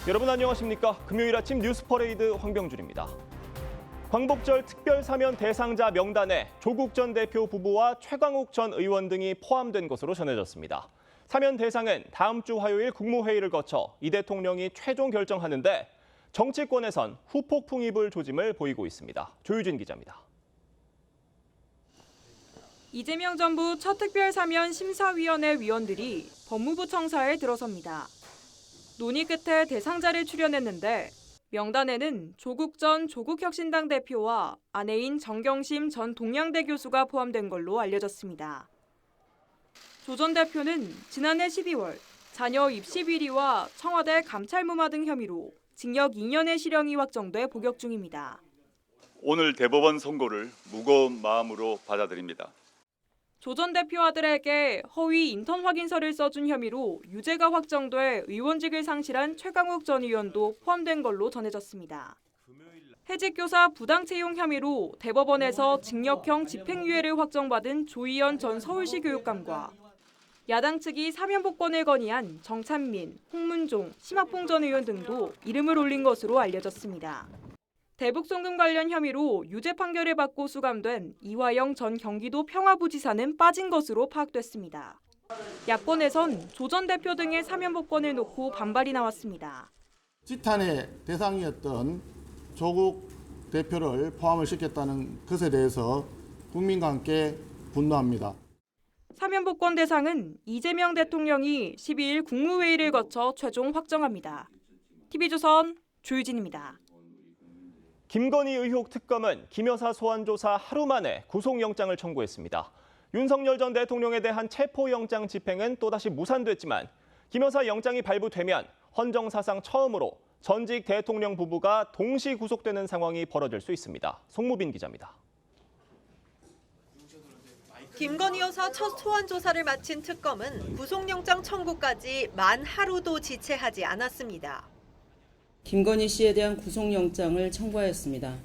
여러분 안녕하십니까? 금요일 아침 뉴스 퍼레이드 황병준입니다. 광복절 특별 사면 대상자 명단에 조국 전 대표 부부와 최강욱 전 의원 등이 포함된 것으로 전해졌습니다. 사면 대상은 다음 주 화요일 국무회의를 거쳐 이 대통령이 최종 결정하는데 정치권에선 후폭풍 입을 조짐을 보이고 있습니다. 조유진 기자입니다. 이재명 정부 첫 특별 사면 심사위원회 위원들이 법무부 청사에 들어섭니다. 논의 끝에 대상자를 출연했는데 명단에는 조국 전 조국혁신당 대표와 아내인 정경심 전 동양대 교수가 포함된 걸로 알려졌습니다. 조 전 대표는 지난해 12월 자녀 입시 비리와 청와대 감찰무마 등 혐의로 징역 2년의 실형이 확정돼 복역 중입니다. 오늘 대법원 선고를 무거운 마음으로 받아들입니다. 조 전 대표 아들에게 허위 인턴 확인서를 써준 혐의로 유죄가 확정돼 의원직을 상실한 최강욱 전 의원도 포함된 걸로 전해졌습니다. 해직교사 부당채용 혐의로 대법원에서 징역형 집행유예를 확정받은 조희연 전 서울시 교육감과 야당 측이 사면 복권을 건의한 정찬민, 홍문종, 심학봉 전 의원 등도 이름을 올린 것으로 알려졌습니다. 대북송금 관련 혐의로 유죄 판결을 받고 수감된 이화영 전 경기도 평화부지사는 빠진 것으로 파악됐습니다. 야권에선 조 전 대표 등의 사면 복권을 놓고 반발이 나왔습니다. 지탄의 대상이었던 조국 대표를 포함을 시켰다는 것에 대해서 국민과 함께 분노합니다. 사면 복권 대상은 이재명 대통령이 12일 국무회의를 거쳐 최종 확정합니다. TV조선 조유진입니다. 김건희 의혹 특검은 김 여사 소환 조사 하루 만에 구속영장을 청구했습니다. 윤석열 전 대통령에 대한 체포영장 집행은 또다시 무산됐지만 김 여사 영장이 발부되면 헌정사상 처음으로 전직 대통령 부부가 동시 구속되는 상황이 벌어질 수 있습니다. 송무빈 기자입니다. 김건희 여사 첫 소환 조사를 마친 특검은 구속영장 청구까지 만 하루도 지체하지 않았습니다. 김건희 씨에 대한 구속영장을 청구하였습니다.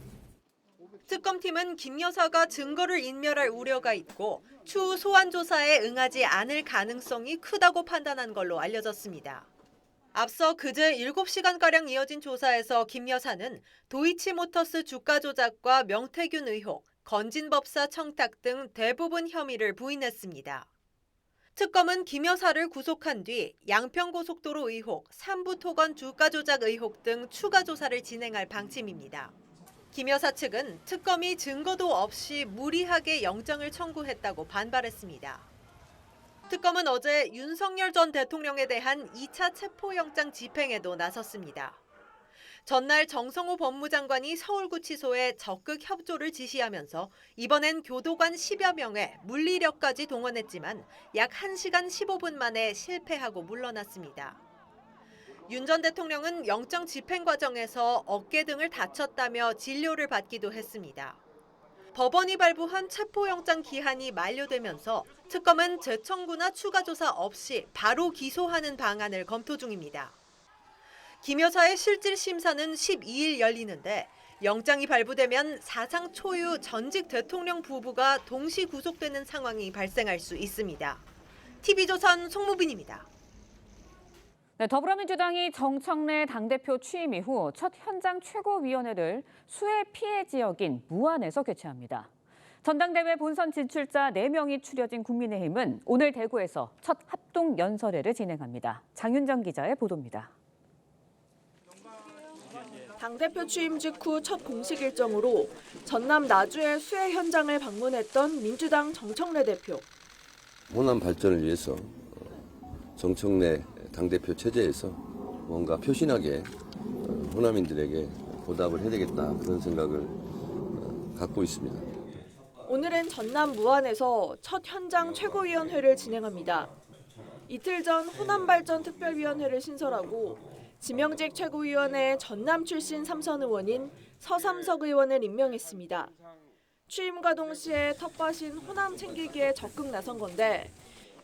특검팀은 김 여사가 증거를 인멸할 우려가 있고 추후 소환 조사에 응하지 않을 가능성이 크다고 판단한 걸로 알려졌습니다. 앞서 그제 7시간가량 이어진 조사에서 김 여사는 도이치모터스 주가 조작과 명태균 의혹, 건진법사 청탁 등 대부분 혐의를 부인했습니다. 특검은 김 여사를 구속한 뒤 양평고속도로 의혹, 삼부토건 주가 조작 의혹 등 추가 조사를 진행할 방침입니다. 김 여사 측은 특검이 증거도 없이 무리하게 영장을 청구했다고 반발했습니다. 특검은 어제 윤석열 전 대통령에 대한 2차 체포영장 집행에도 나섰습니다. 전날 정성호 법무장관이 서울구치소에 적극 협조를 지시하면서 이번엔 교도관 10여 명의 물리력까지 동원했지만 약 1시간 15분 만에 실패하고 물러났습니다. 윤 전 대통령은 영장 집행 과정에서 어깨 등을 다쳤다며 진료를 받기도 했습니다. 법원이 발부한 체포영장 기한이 만료되면서 특검은 재청구나 추가 조사 없이 바로 기소하는 방안을 검토 중입니다. 김 여사의 실질 심사는 12일 열리는데 영장이 발부되면 사상 초유 전직 대통령 부부가 동시 구속되는 상황이 발생할 수 있습니다. TV조선 송무빈입니다. 네, 더불어민주당이 정청래 당대표 취임 이후 첫 현장 최고위원회를 수해 피해 지역인 무안에서 개최합니다. 전당대회 본선 진출자 4명이 추려진 국민의힘은 오늘 대구에서 첫 합동 연설회를 진행합니다. 장윤정 기자의 보도입니다. 당대표 취임 직후 첫 공식 일정으로 전남 나주의 수해 현장을 방문했던 민주당 정청래 대표. 호남 발전을 위해서 정청래 당대표 체제에서 뭔가 표신하게 호남인들에게 보답을 해야 되겠다 그런 생각을 갖고 있습니다. 오늘은 전남 무안에서 첫 현장 최고위원회를 진행합니다. 이틀 전 호남발전특별위원회를 신설하고 지명직 최고위원회에 전남 출신 삼선 의원인 서삼석 의원을 임명했습니다. 취임과 동시에 텃밭인 호남 챙기기에 적극 나선 건데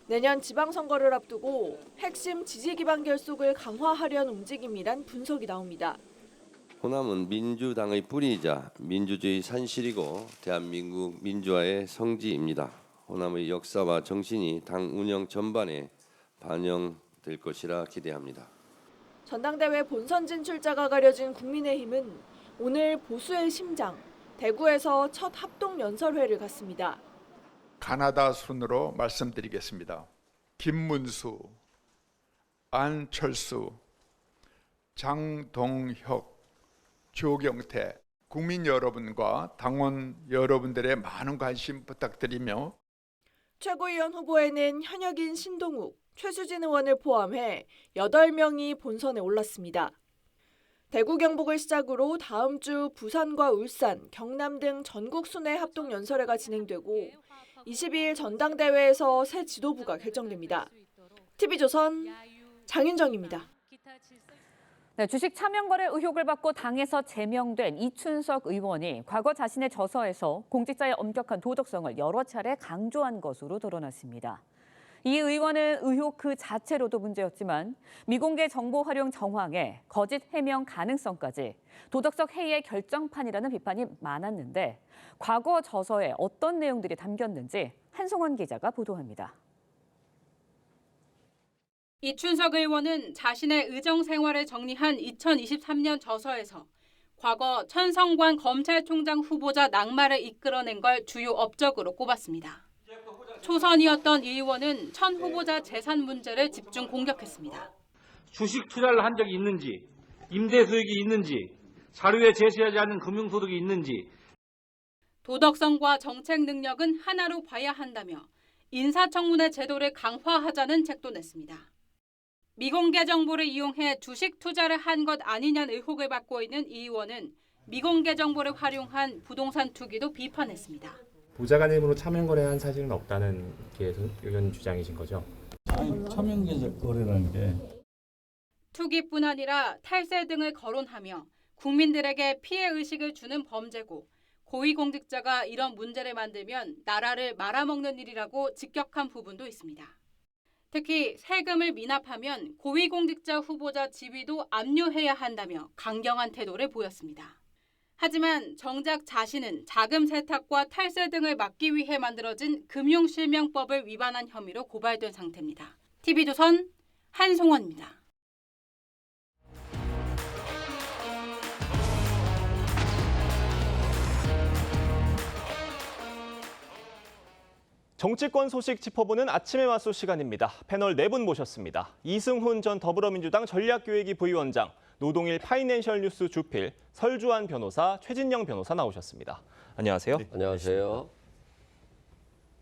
내년 지방선거를 앞두고 핵심 지지 기반 결속을 강화하려는 움직임이란 분석이 나옵니다. 호남은 민주당의 뿌리이자 민주주의 산실이고 대한민국 민주화의 성지입니다. 호남의 역사와 정신이 당 운영 전반에 반영될 것이라 기대합니다. 전당대회 본선 진출자가 가려진 국민의힘은 오늘 보수의 심장, 대구에서 첫 합동 연설회를 갖습니다. 가나다 순으로 말씀드리겠습니다. 김문수, 안철수, 장동혁, 조경태, 국민 여러분과 당원 여러분들의 많은 관심 부탁드리며 최고위원 후보에는 현역인 신동욱, 최수진 의원을 포함해 8명이 본선에 올랐습니다. 대구 경북을 시작으로 다음 주 부산과 울산, 경남 등 전국 순회 합동 연설회가 진행되고 22일 전당대회에서 새 지도부가 결정됩니다. TV조선 장윤정입니다. 네, 주식 차명거래 의혹을 받고 당에서 제명된 이춘석 의원이 과거 자신의 저서에서 공직자의 엄격한 도덕성을 여러 차례 강조한 것으로 드러났습니다. 이 의원은 의혹 그 자체로도 문제였지만 미공개 정보 활용 정황에 거짓 해명 가능성까지 도덕적 해이의 결정판이라는 비판이 많았는데 과거 저서에 어떤 내용들이 담겼는지 한송원 기자가 보도합니다. 이춘석 의원은 자신의 의정 생활을 정리한 2023년 저서에서 과거 천성관 검찰총장 후보자 낙마를 이끌어낸 걸 주요 업적으로 꼽았습니다. 초선이었던 이 의원은 천 후보자 재산 문제를 집중 공격했습니다. 주식 투자를 한 적이 있는지, 임대 수익이 있는지, 자료에 제시하지 않은 금융소득이 있는지. 도덕성과 정책 능력은 하나로 봐야 한다며 인사청문회 제도를 강화하자는 책도 냈습니다. 미공개 정보를 이용해 주식 투자를 한 것 아니냐는 의혹을 받고 있는 이 의원은 미공개 정보를 활용한 부동산 투기도 비판했습니다. 보좌관님으로 차명거래한 사실은 없다는 게 의원 주장이신 거죠? 아니, 차명거래라는 게 투기뿐 아니라 탈세 등을 거론하며 국민들에게 피해 의식을 주는 범죄고 고위공직자가 이런 문제를 만들면 나라를 말아먹는 일이라고 직격한 부분도 있습니다. 특히 세금을 미납하면 고위공직자 후보자 지위도 압류해야 한다며 강경한 태도를 보였습니다. 하지만 정작 자신은 자금 세탁과 탈세 등을 막기 위해 만들어진 금융실명법을 위반한 혐의로 고발된 상태입니다. TV조선 한송원입니다. 정치권 소식 짚어보는 아침의 맞소 시간입니다. 패널 4분 모셨습니다. 이승훈 전 더불어민주당 전략기획위 부위원장, 노동일 파이낸셜 뉴스 주필, 설주환 변호사, 최진영 변호사 나오셨습니다. 안녕하세요. 네, 안녕하세요.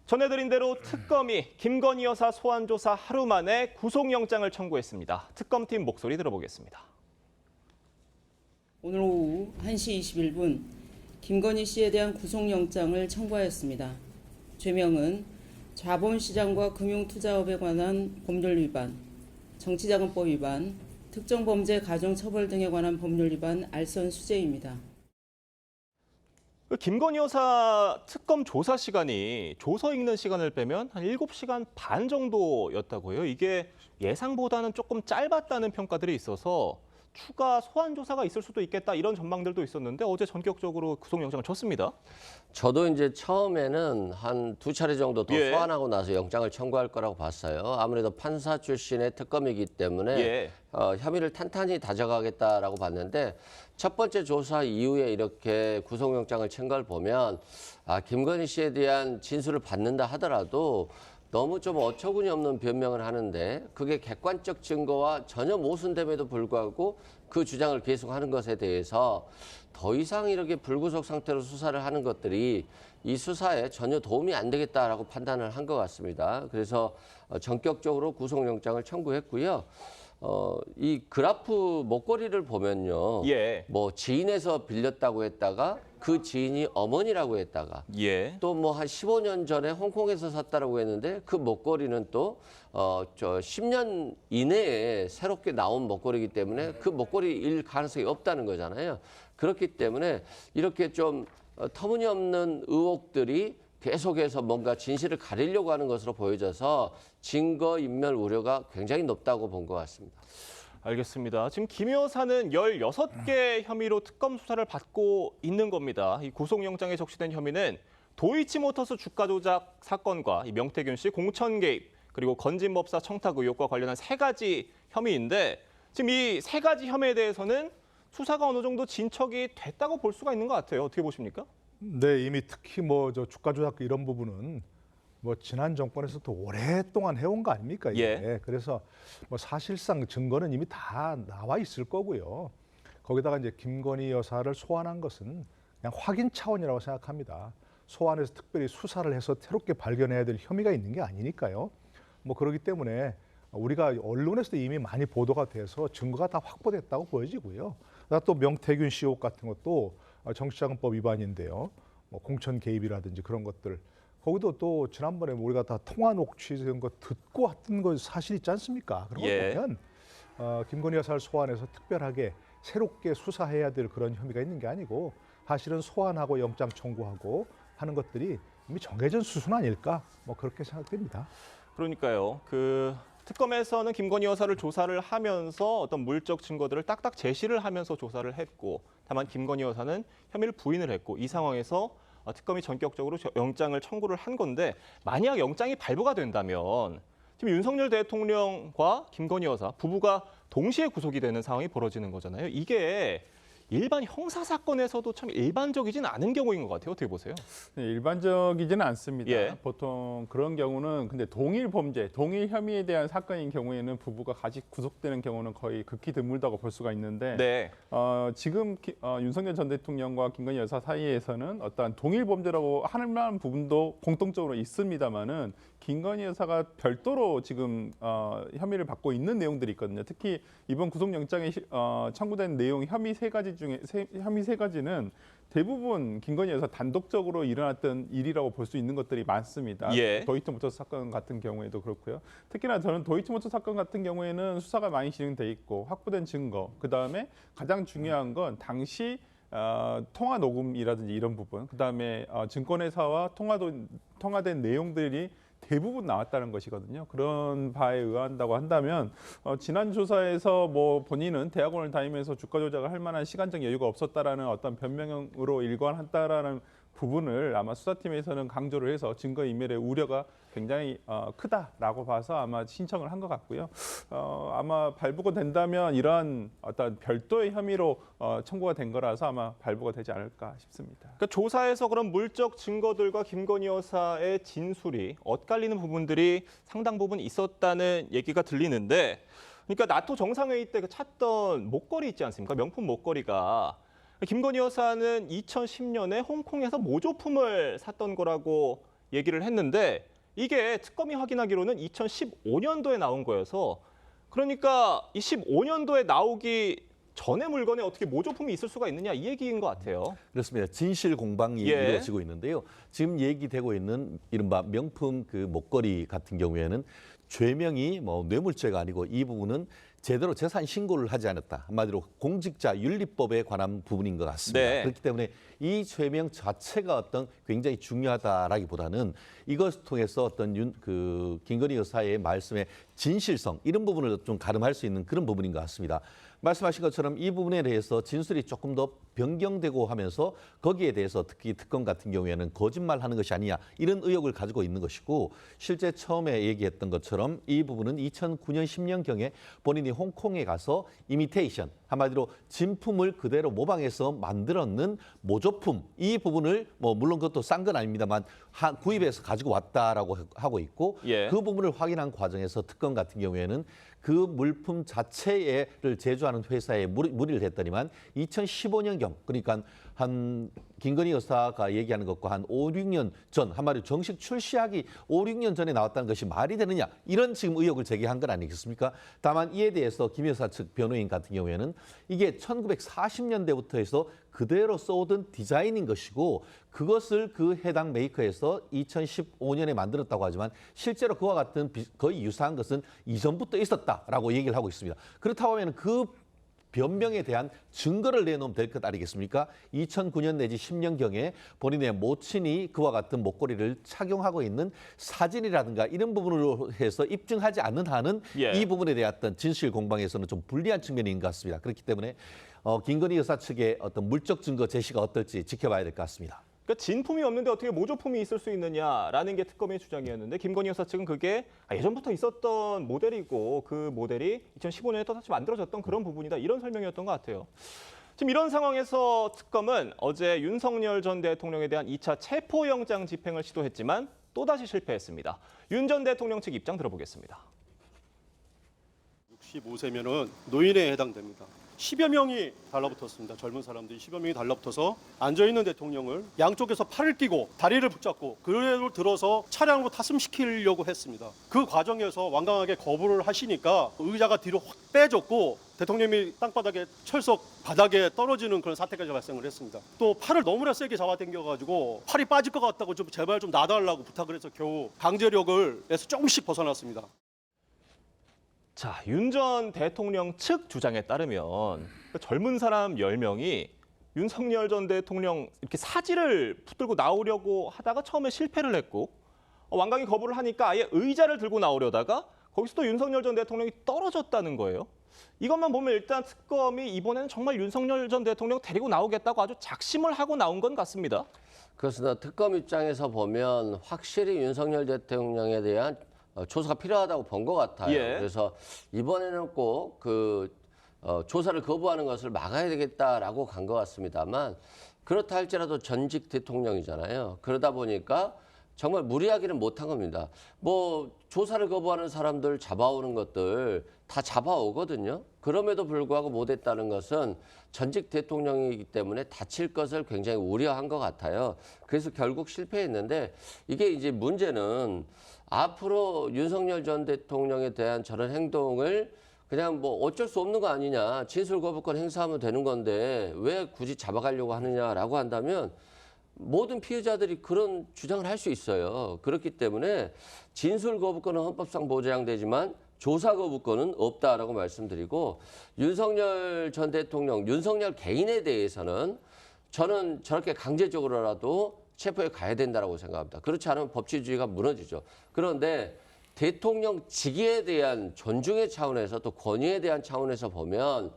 전해드린 대로 특검이 김건희 여사 소환 조사 하루 만에 구속영장을 청구했습니다. 특검팀 목소리 들어보겠습니다. 오늘 오후 1시 21분 김건희 씨에 대한 구속영장을 청구하였습니다. 죄명은 자본시장과 금융투자업에 관한 법률 위반, 정치자금법 위반, 특정범죄 가중처벌 등에 관한 법률 위반 알선 수재입니다. 김건희 여사 특검 조사 시간이 조서 읽는 시간을 빼면 한 7시간 반 정도였다고요. 이게 예상보다는 조금 짧았다는 평가들이 있어서 추가 소환 조사가 있을 수도 있겠다 이런 전망들도 있었는데 어제 전격적으로 구속영장을 쳤습니다. 저도 이제 처음에는 한 2차례 정도 더 예. 소환하고 나서 영장을 청구할 거라고 봤어요. 아무래도 판사 출신의 특검이기 때문에 예. 혐의를 탄탄히 다져가겠다라고 봤는데 첫 번째 조사 이후에 이렇게 구속영장을 친 걸 보면 김건희 씨에 대한 진술을 받는다 하더라도 너무 좀 어처구니 없는 변명을 하는데 그게 객관적 증거와 전혀 모순됨에도 불구하고 그 주장을 계속하는 것에 대해서 더 이상 이렇게 불구속 상태로 수사를 하는 것들이 이 수사에 전혀 도움이 안 되겠다라고 판단을 한 것 같습니다. 그래서 전격적으로 구속영장을 청구했고요. 이 그래프 목걸이를 보면요. 예. 뭐 지인에서 빌렸다고 했다가 그 지인이 어머니라고 했다가 예. 또 뭐 한 15년 전에 홍콩에서 샀다라고 했는데 그 목걸이는 또 10년 이내에 새롭게 나온 목걸이기 때문에 그 목걸이일 가능성이 없다는 거잖아요. 그렇기 때문에 이렇게 좀 터무니없는 의혹들이 계속해서 뭔가 진실을 가리려고 하는 것으로 보여져서 증거인멸 우려가 굉장히 높다고 본 것 같습니다. 알겠습니다. 지금 김 여사는 16개 혐의로 특검 수사를 받고 있는 겁니다. 이 구속영장에 적시된 혐의는 도이치모터스 주가 조작 사건과 이 명태균 씨 공천 개입 그리고 건진법사 청탁 의혹과 관련한 3가지 혐의인데 지금 이 세 가지 혐의에 대해서는 수사가 어느 정도 진척이 됐다고 볼 수가 있는 것 같아요. 어떻게 보십니까? 네, 이미 특히 뭐 저 주가 조작 이런 부분은 뭐 지난 정권에서도 오랫동안 해온 거 아닙니까? 이게. 예. 그래서 뭐 사실상 증거는 이미 다 나와 있을 거고요. 거기다가 이제 김건희 여사를 소환한 것은 그냥 확인 차원이라고 생각합니다. 소환해서 특별히 수사를 해서 새롭게 발견해야 될 혐의가 있는 게 아니니까요. 뭐 그렇기 때문에 우리가 언론에서도 이미 많이 보도가 돼서 증거가 다 확보됐다고 보여지고요. 또 명태균 씨 의혹 같은 것도 정치자금법 위반인데요. 뭐 공천 개입이라든지 그런 것들. 거기도 또 지난번에 우리가 다 통화 녹취된 거 듣고 왔던 거 사실 있지 않습니까? 그런 거 예. 보면 김건희 여사를 소환해서 특별하게 새롭게 수사해야 될 그런 혐의가 있는 게 아니고 사실은 소환하고 영장 청구하고 하는 것들이 이미 정해진 수순 아닐까? 뭐 그렇게 생각됩니다. 그러니까요. 특검에서는 김건희 여사를 조사를 하면서 어떤 물적 증거들을 딱딱 제시를 하면서 조사를 했고, 다만 김건희 여사는 혐의를 부인을 했고, 이 상황에서 특검이 전격적으로 영장을 청구를 한 건데, 만약 영장이 발부가 된다면 지금 윤석열 대통령과 김건희 여사 부부가 동시에 구속이 되는 상황이 벌어지는 거잖아요. 이게 일반 형사 사건에서도 참 일반적이진 않은 경우인 것 같아요. 어떻게 보세요? 네, 일반적이지는 않습니다. 예. 보통 그런 경우는 근데 동일 범죄, 동일 혐의에 대한 사건인 경우에는 부부가 같이 구속되는 경우는 거의 극히 드물다고 볼 수가 있는데 네. 지금 윤석열 전 대통령과 김건희 여사 사이에서는 어떠한 동일 범죄라고 할 만한 부분도 공통적으로 있습니다만은 김건희 여사가 별도로 지금 혐의를 받고 있는 내용들이 있거든요. 특히 이번 구속영장에 청구된 내용 혐의 세 가지 중에 혐의 세 가지는 대부분 김건희 여사 단독적으로 일어났던 일이라고 볼 수 있는 것들이 많습니다. 예. 도이치모터스 사건 같은 경우에도 그렇고요. 특히나 저는 도이치모터스 사건 같은 경우에는 수사가 많이 진행돼 있고 확보된 증거, 그다음에 가장 중요한 건 당시 통화 녹음이라든지 이런 부분, 그다음에 증권회사와 통화된 내용들이 대부분 나왔다는 것이거든요. 그런 바에 의한다고 한다면 지난 조사에서 뭐 본인은 대학원을 다니면서 주가 조작을 할 만한 시간적 여유가 없었다라는 어떤 변명으로 일관한다라는 부분을 아마 수사팀에서는 강조를 해서 증거인멸의 우려가 굉장히 크다라고 봐서 아마 신청을 한 것 같고요. 아마 발부가 된다면 이러한 어떤 별도의 혐의로 청구가 된 거라서 아마 발부가 되지 않을까 싶습니다. 그러니까 조사에서 그런 물적 증거들과 김건희 여사의 진술이 엇갈리는 부분들이 상당 부분 있었다는 얘기가 들리는데, 그러니까 나토 정상회의 때 찾던 목걸이 있지 않습니까? 명품 목걸이가 김건희 여사는 2010년에 홍콩에서 모조품을 샀던 거라고 얘기를 했는데, 이게 특검이 확인하기로는 2015년도에 나온 거여서, 그러니까 이 15년도에 나오기 전에 물건에 어떻게 모조품이 있을 수가 있느냐, 이 얘기인 것 같아요. 그렇습니다. 진실 공방이 이루어지고 있는데요. 지금 얘기되고 있는 이른바 명품 그 목걸이 같은 경우에는 죄명이 뭐 뇌물죄가 아니고 이 부분은 제대로 재산 신고를 하지 않았다. 한마디로 공직자 윤리법에 관한 부분인 것 같습니다. 네. 그렇기 때문에 이 죄명 자체가 어떤 굉장히 중요하다라기보다는 이것을 통해서 어떤 김건희 여사의 말씀의 진실성 이런 부분을 좀 가름할 수 있는 그런 부분인 것 같습니다. 말씀하신 것처럼 이 부분에 대해서 진술이 조금 더 변경되고 하면서 거기에 대해서 특히 특검 같은 경우에는 거짓말하는 것이 아니냐 이런 의혹을 가지고 있는 것이고, 실제 처음에 얘기했던 것처럼 이 부분은 2009년 10년경에 본인이 홍콩에 가서 이미테이션, 한마디로 진품을 그대로 모방해서 만들었는 모조품, 이 부분을 뭐 물론 그것도 싼 건 아닙니다만 구입해서 가지고 왔다라고 하고 있고, 예. 그 부분을 확인한 과정에서 특검 같은 경우에는 그 물품 자체를 제조하는 회사에 문의를 했더니만 2015년경, 그러니까 한 김건희 여사가 얘기하는 것과 한 5, 6년 전, 한마디로 정식 출시하기 5, 6년 전에 나왔다는 것이 말이 되느냐, 이런 지금 의혹을 제기한 건 아니겠습니까? 다만 이에 대해서 김 여사 측 변호인 같은 경우에는 이게 1940년대부터 해서 그대로 써오던 디자인인 것이고, 그것을 그 해당 메이커에서 2015년에 만들었다고 하지만 실제로 그와 같은 거의 유사한 것은 이전부터 있었다라고 얘기를 하고 있습니다. 그렇다고 하면 그 변명에 대한 증거를 내놓으면 될 것 아니겠습니까? 2009년 내지 10년경에 본인의 모친이 그와 같은 목걸이를 착용하고 있는 사진이라든가 이런 부분으로 해서 입증하지 않는 한은 이 부분에 대한 어떤 진실 공방에서는 좀 불리한 측면인 것 같습니다. 그렇기 때문에 김건희 여사 측의 어떤 물적 증거 제시가 어떨지 지켜봐야 될 것 같습니다. 그러니까 진품이 없는데 어떻게 모조품이 있을 수 있느냐라는 게 특검의 주장이었는데 김건희 여사 측은 그게 예전부터 있었던 모델이고 그 모델이 2015년에 또다시 만들어졌던 그런 부분이다. 이런 설명이었던 것 같아요. 지금 이런 상황에서 특검은 어제 윤석열 전 대통령에 대한 2차 체포영장 집행을 시도했지만 또다시 실패했습니다. 윤 전 대통령 측 입장 들어보겠습니다. 65세면은 노인에 해당됩니다. 10여 명이 달라붙었습니다. 젊은 사람들이 10여 명이 달라붙어서 앉아있는 대통령을 양쪽에서 팔을 끼고 다리를 붙잡고 그래로 들어서 차량으로 탑승시키려고 했습니다. 그 과정에서 완강하게 거부를 하시니까 의자가 뒤로 확 빼졌고 대통령이 땅바닥에 철석 바닥에 떨어지는 그런 사태까지 발생을 했습니다. 또 팔을 너무나 세게 잡아당겨가지고 팔이 빠질 것 같다고 좀 제발 좀 놔달라고 부탁을 해서 겨우 강제력을 에서 조금씩 벗어났습니다. 자, 윤 전 대통령 측 주장에 따르면 젊은 사람 10명이 윤석열 전 대통령 이렇게 사지를 붙들고 나오려고 하다가 처음에 실패를 했고 완강히 거부를 하니까 아예 의자를 들고 나오려다가 거기서 또 윤석열 전 대통령이 떨어졌다는 거예요. 이것만 보면 일단 특검이 이번에는 정말 윤석열 전 대통령 데리고 나오겠다고 아주 작심을 하고 나온 건 같습니다. 그렇습니다. 특검 입장에서 보면 확실히 윤석열 대통령에 대한 조사가 필요하다고 본 것 같아요. 예. 그래서 이번에는 꼭 그 조사를 거부하는 것을 막아야 되겠다라고 간 것 같습니다만 그렇다 할지라도 전직 대통령이잖아요. 그러다 보니까 정말 무리하기는 못한 겁니다. 뭐 조사를 거부하는 사람들 잡아오는 것들 다 잡아오거든요. 그럼에도 불구하고 못했다는 것은 전직 대통령이기 때문에 다칠 것을 굉장히 우려한 것 같아요. 그래서 결국 실패했는데 이게 이제 문제는 앞으로 윤석열 전 대통령에 대한 저런 행동을 그냥 뭐 어쩔 수 없는 거 아니냐. 진술 거부권 행사하면 되는 건데 왜 굳이 잡아가려고 하느냐라고 한다면 모든 피해자들이 그런 주장을 할 수 있어요. 그렇기 때문에 진술 거부권은 헌법상 보장되지만 조사 거부권은 없다라고 말씀드리고 윤석열 전 대통령, 윤석열 개인에 대해서는 저는 저렇게 강제적으로라도 체포에 가야 된다고 생각합니다. 그렇지 않으면 법치주의가 무너지죠. 그런데 대통령 직위에 대한 존중의 차원에서 또 권위에 대한 차원에서 보면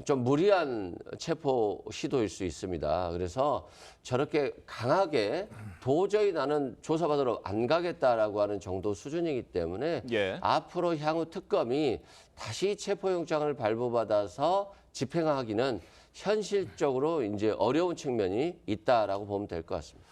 좀 무리한 체포 시도일 수 있습니다. 그래서 저렇게 강하게 도저히 나는 조사받으러 안 가겠다라고 하는 정도 수준이기 때문에 예. 앞으로 향후 특검이 다시 체포영장을 발부받아서 집행하기는 현실적으로 이제 어려운 측면이 있다라고 보면 될 것 같습니다.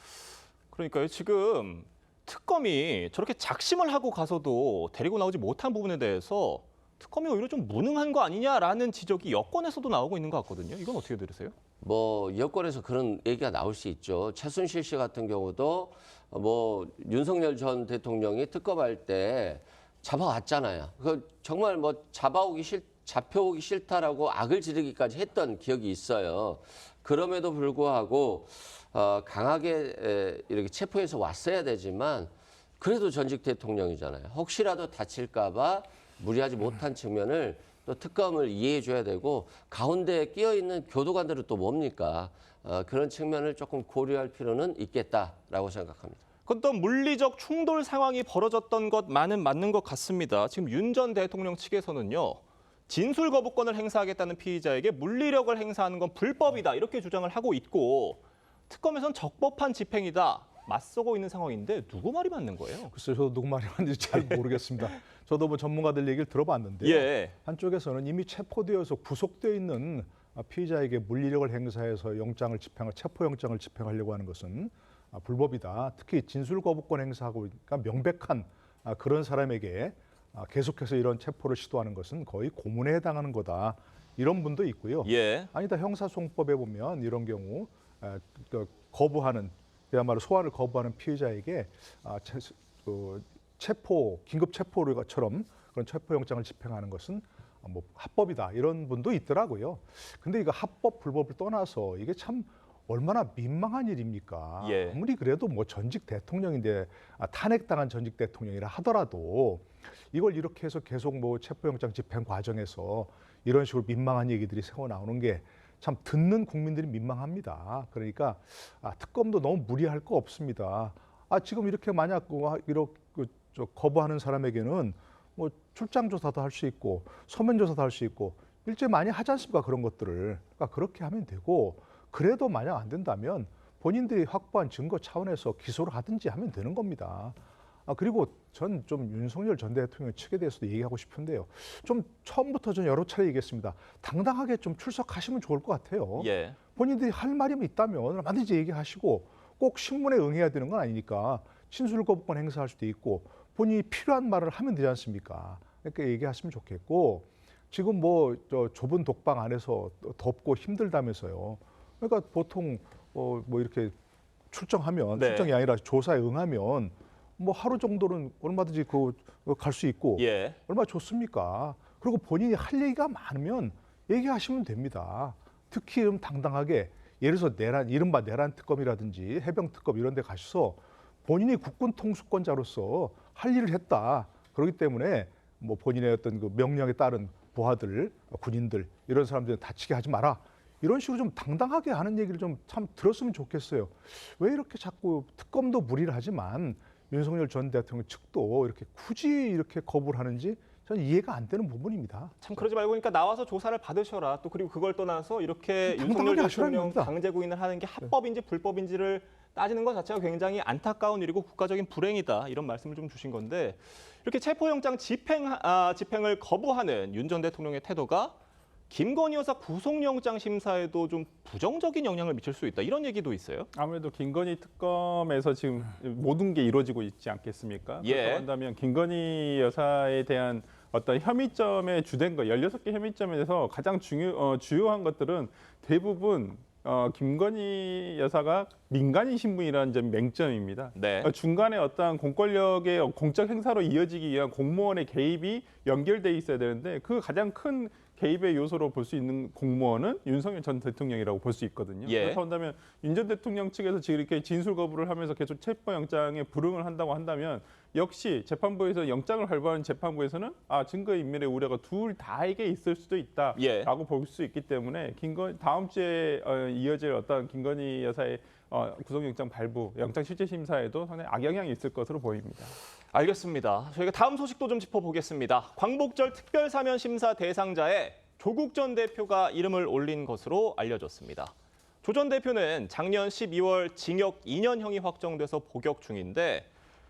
그러니까요. 지금 특검이 저렇게 작심을 하고 가서도 데리고 나오지 못한 부분에 대해서 특검이 오히려 좀 무능한 거 아니냐라는 지적이 여권에서도 나오고 있는 것 같거든요. 이건 어떻게 들으세요? 뭐 여권에서 그런 얘기가 나올 수 있죠. 최순실 씨 같은 경우도 뭐 윤석열 전 대통령이 특검할 때 잡아왔잖아요. 그 정말 뭐 잡혀오기 싫다라고 악을 지르기까지 했던 기억이 있어요. 그럼에도 불구하고 강하게 이렇게 체포해서 왔어야 되지만 그래도 전직 대통령이잖아요. 혹시라도 다칠까 봐 무리하지 못한 측면을 또 특검을 이해해 줘야 되고 가운데에 끼어 있는 교도관들은 또 뭡니까? 그런 측면을 조금 고려할 필요는 있겠다라고 생각합니다. 어떤 물리적 충돌 상황이 벌어졌던 것만은 맞는 것 같습니다. 지금 윤 전 대통령 측에서는요. 진술 거부권을 행사하겠다는 피의자에게 물리력을 행사하는 건 불법이다. 이렇게 주장을 하고 있고 특검에선 적법한 집행이다. 맞서고 있는 상황인데 누구 말이 맞는 거예요? 글쎄요, 저도 누구 말이 맞는지 잘 모르겠습니다. 저도 뭐 전문가들 얘기를 들어봤는데요. 예. 한쪽에서는 이미 체포되어서 구속되어 있는 피의자에게 물리력을 행사해서 체포영장을 집행하려고 하는 것은 불법이다. 특히 진술 거부권 행사하고 그러니까 명백한 그런 사람에게 계속해서 이런 체포를 시도하는 것은 거의 고문에 해당하는 거다. 이런 분도 있고요. 예. 아니다, 형사소송법에 보면 이런 경우 거부하는 그야말로 소환을 거부하는 피의자에게 긴급 체포처럼 그런 체포영장을 집행하는 것은 뭐 합법이다 이런 분도 있더라고요. 근데 이거 합법 불법을 떠나서 이게 참 얼마나 민망한 일입니까? 예. 아무리 그래도 뭐 전직 대통령인데 탄핵당한 전직 대통령이라 하더라도 이걸 이렇게 해서 계속 뭐 체포영장 집행 과정에서 이런 식으로 민망한 얘기들이 새어 나오는 게 참 듣는 국민들이 민망합니다. 그러니까 특검도 너무 무리할 거 없습니다. 지금 이렇게 만약 거부하는 사람에게는 뭐 출장 조사도 할 수 있고 서면 조사도 할 수 있고 일제 많이 하지 않습니까? 그런 것들을. 그러니까 그렇게 하면 되고 그래도 만약 안 된다면 본인들이 확보한 증거 차원에서 기소를 하든지 하면 되는 겁니다. 그리고 전 좀 윤석열 전 대통령 측에 대해서도 얘기하고 싶은데요. 좀 처음부터 전 여러 차례 얘기했습니다. 당당하게 좀 출석하시면 좋을 것 같아요. 예. 본인들이 할 말이 있다면 얼마든지 얘기하시고 꼭 신문에 응해야 되는 건 아니니까 진술 거부권 행사할 수도 있고 본인이 필요한 말을 하면 되지 않습니까? 그러니까 얘기하시면 좋겠고 지금 뭐 저 좁은 독방 안에서 덥고 힘들다면서요. 그러니까 보통 뭐 이렇게 출정하면 네. 출정이 아니라 조사에 응하면 뭐 하루 정도는 얼마든지 갈 수 있고 예. 얼마나 좋습니까? 그리고 본인이 할 얘기가 많으면 얘기하시면 됩니다. 특히 당당하게 예를 들어서 이른바 내란 특검이라든지 해병 특검 이런 데 가셔서 본인이 국군 통수권자로서 할 일을 했다. 그렇기 때문에 뭐 본인의 어떤 그 명령에 따른 부하들, 군인들 이런 사람들 다치게 하지 마라. 이런 식으로 좀 당당하게 하는 얘기를 좀 참 들었으면 좋겠어요. 왜 이렇게 자꾸 특검도 무리를 하지만 윤석열 전 대통령 측도 이렇게 굳이 이렇게 거부를 하는지 저는 이해가 안 되는 부분입니다. 참 그러지 말고 그러니까 나와서 조사를 받으셔라. 또 그리고 그걸 떠나서 이렇게 윤석열 당당하게 대통령 하시라는 강제 구인을 하는 게 합법인지 불법인지를 따지는 것 자체가 굉장히 안타까운 일이고 국가적인 불행이다. 이런 말씀을 좀 주신 건데 이렇게 체포영장 집행을 거부하는 윤 전 대통령의 태도가 김건희 여사 구속영장 심사에도 좀 부정적인 영향을 미칠 수 있다. 이런 얘기도 있어요. 아무래도 김건희 특검에서 지금 모든 게 이루어지고 있지 않겠습니까? 예. 그렇다고 한다면 김건희 여사에 대한 어떤 혐의점에 주된 거 16개 혐의점에서 가장 주요한 것들은 대부분 김건희 여사가 민간인 신분이라는 점이 맹점입니다. 네. 중간에 어떠한 공권력의 공적 행사로 이어지기 위한 공무원의 개입이 연결돼 있어야 되는데 그 가장 큰 개입의 요소로 볼 수 있는 공무원은 윤석열 전 대통령이라고 볼 수 있거든요. 예. 그렇다고 한다면 윤 전 대통령 측에서 지금 이렇게 진술 거부를 하면서 계속 체포영장에 불응을 한다고 한다면 역시 재판부에서 영장을 발부하는 재판부에서는 증거인멸의 우려가 둘 다에게 있을 수도 있다라고 예. 볼 수 있기 때문에 다음 주에 이어질 어떤 김건희 여사의 구속영장 발부, 영장 실질 심사에도 상당히 악영향이 있을 것으로 보입니다. 알겠습니다. 저희가 다음 소식도 좀 짚어보겠습니다. 광복절 특별사면심사 대상자에 조국 전 대표가 이름을 올린 것으로 알려졌습니다. 조 전 대표는 작년 12월 징역 2년형이 확정돼서 복역 중인데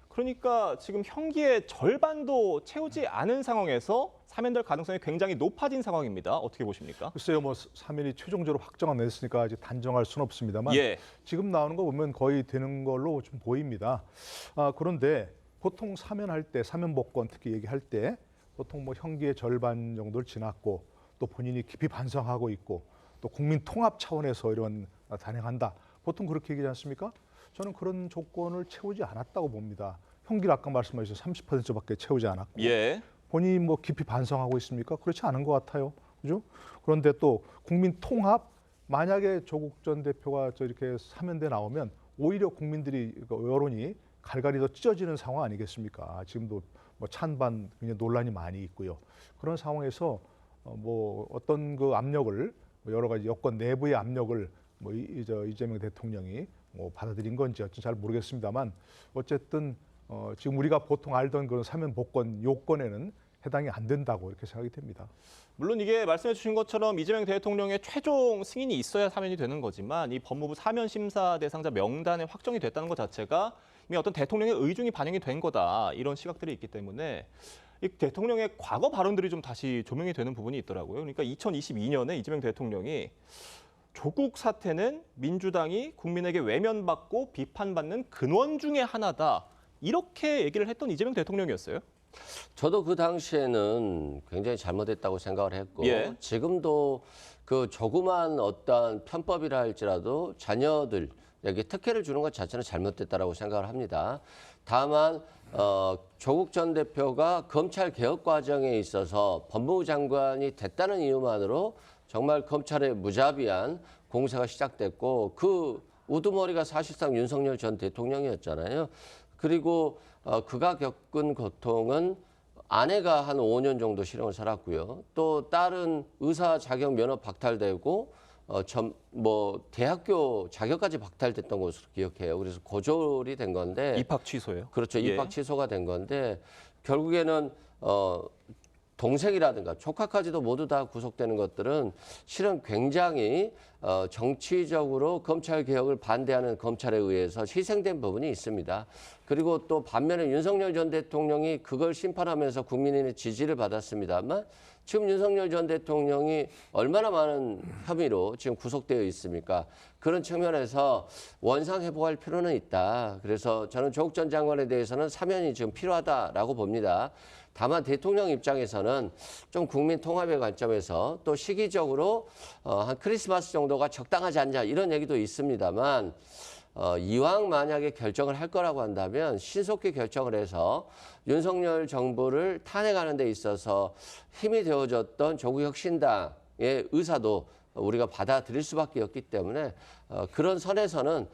그러니까 지금 형기의 절반도 채우지 않은 상황에서 사면될 가능성이 굉장히 높아진 상황입니다. 어떻게 보십니까? 글쎄요, 뭐 사면이 최종적으로 확정은 냈으니까 아직 단정할 수는 없습니다만 예. 지금 나오는 거 보면 거의 되는 걸로 좀 보입니다. 그런데 보통 사면할 때, 사면 복권 특히 얘기할 때 보통 뭐 형기의 절반 정도를 지났고 또 본인이 깊이 반성하고 있고 또 국민 통합 차원에서 이런 단행한다. 보통 그렇게 얘기하지 않습니까? 저는 그런 조건을 채우지 않았다고 봅니다. 형기를 아까 말씀하신 30%밖에 채우지 않았고 예. 본인이 뭐 깊이 반성하고 있습니까? 그렇지 않은 것 같아요. 그죠? 그런데 또 국민 통합 만약에 조국 전 대표가 이렇게 사면돼 나오면 오히려 국민들이 여론이 갈갈이 더 찢어지는 상황 아니겠습니까? 지금도 뭐 찬반 굉장히 논란이 많이 있고요. 그런 상황에서 뭐 어떤 그 압력을 여러 가지 여권 내부의 압력을 뭐 이재명 대통령이 뭐 받아들인 건지 어쩐지 잘 모르겠습니다만 어쨌든 지금 우리가 보통 알던 그런 사면 복권 요건에는 해당이 안 된다고 이렇게 생각이 됩니다. 물론 이게 말씀해 주신 것처럼 이재명 대통령의 최종 승인이 있어야 사면이 되는 거지만 이 법무부 사면심사 대상자 명단에 확정이 됐다는 것 자체가 이미 어떤 대통령의 의중이 반영이 된 거다. 이런 시각들이 있기 때문에 이 대통령의 과거 발언들이 좀 다시 조명이 되는 부분이 있더라고요. 그러니까 2022년에 이재명 대통령이 조국 사태는 민주당이 국민에게 외면받고 비판받는 근원 중에 하나다. 이렇게 얘기를 했던 이재명 대통령이었어요. 저도 그 당시에는 굉장히 잘못했다고 생각을 했고 예. 지금도 그 조그만 어떤 편법이라 할지라도 자녀들에게 특혜를 주는 것 자체는 잘못됐다라고 생각을 합니다. 다만 조국 전 대표가 검찰 개혁 과정에 있어서 법무부 장관이 됐다는 이유만으로 정말 검찰의 무자비한 공세가 시작됐고 그 우두머리가 사실상 윤석열 전 대통령이었잖아요. 그리고 그가 겪은 고통은 아내가 한 5년 정도 실형을 살았고요. 또 딸은 의사 자격 면허 박탈되고 대학교 자격까지 박탈됐던 것으로 기억해요. 그래서 고졸이 된 건데 입학 취소예요? 그렇죠. 예. 입학 취소가 된 건데 결국에는 동생이라든가 조카까지도 모두 다 구속되는 것들은 실은 굉장히 정치적으로 검찰 개혁을 반대하는 검찰에 의해서 희생된 부분이 있습니다. 그리고 또 반면에 윤석열 전 대통령이 그걸 심판하면서 국민의 지지를 받았습니다만 지금 윤석열 전 대통령이 얼마나 많은 혐의로 지금 구속되어 있습니까? 그런 측면에서 원상회복할 필요는 있다. 그래서 저는 조국 전 장관에 대해서는 사면이 지금 필요하다라고 봅니다. 다만 대통령 입장에서는 좀 국민 통합의 관점에서 또 시기적으로 한 크리스마스 정도가 적당하지 않냐 이런 얘기도 있습니다만 이왕 만약에 결정을 할 거라고 한다면 신속히 결정을 해서 윤석열 정부를 탄핵하는 데 있어서 힘이 되어줬던 조국혁신당의 의사도 우리가 받아들일 수밖에 없기 때문에 그런 선에서는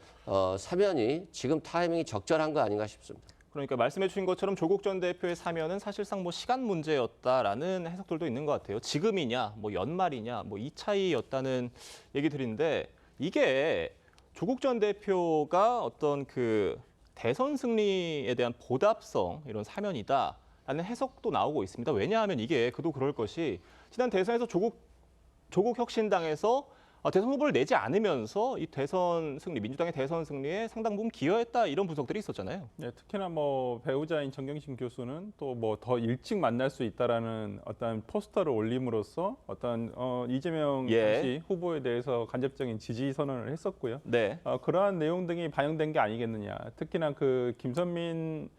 사면이 지금 타이밍이 적절한 거 아닌가 싶습니다. 그러니까 말씀해 주신 것처럼 조국 전 대표의 사면은 사실상 뭐 시간 문제였다라는 해석들도 있는 것 같아요. 지금이냐, 뭐 연말이냐, 뭐 이 차이였다는 얘기들인데 이게 조국 전 대표가 어떤 그 대선 승리에 대한 보답성 이런 사면이다라는 해석도 나오고 있습니다. 왜냐하면 이게 그도 그럴 것이 지난 대선에서 조국 혁신당에서 대선 후보를 내지 않으면서 이 대선 승리, 민주당의 대선 승리에 상당 부분 기여했다 이런 분석들이 있었잖아요. 네, 특히나 뭐 배우자인 정경심 교수는 또 뭐 더 일찍 만날 수 있다라는 어떤 포스터를 올림으로써 어떤 이재명 당시 후보에 대해서 간접적인 지지 선언을 했었고요. 네. 그러한 내용 등이 반영된 게 아니겠느냐. 특히나 그 김선민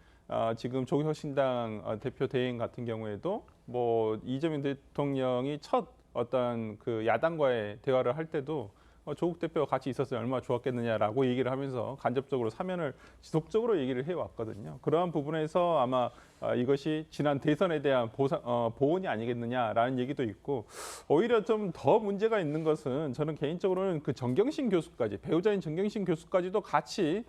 지금 조국혁신당 대표 대행 같은 경우에도 뭐 이재명 대통령이 첫 어떤 그 야당과의 대화를 할 때도 조국 대표가 같이 있었으면 얼마나 좋았겠느냐라고 얘기를 하면서 간접적으로 사면을 지속적으로 얘기를 해왔거든요. 그러한 부분에서 아마 이것이 지난 대선에 대한 보온이 아니겠느냐라는 얘기도 있고 오히려 좀 더 문제가 있는 것은 저는 개인적으로는 그 정경심 교수까지 배우자인 정경심 교수까지도 같이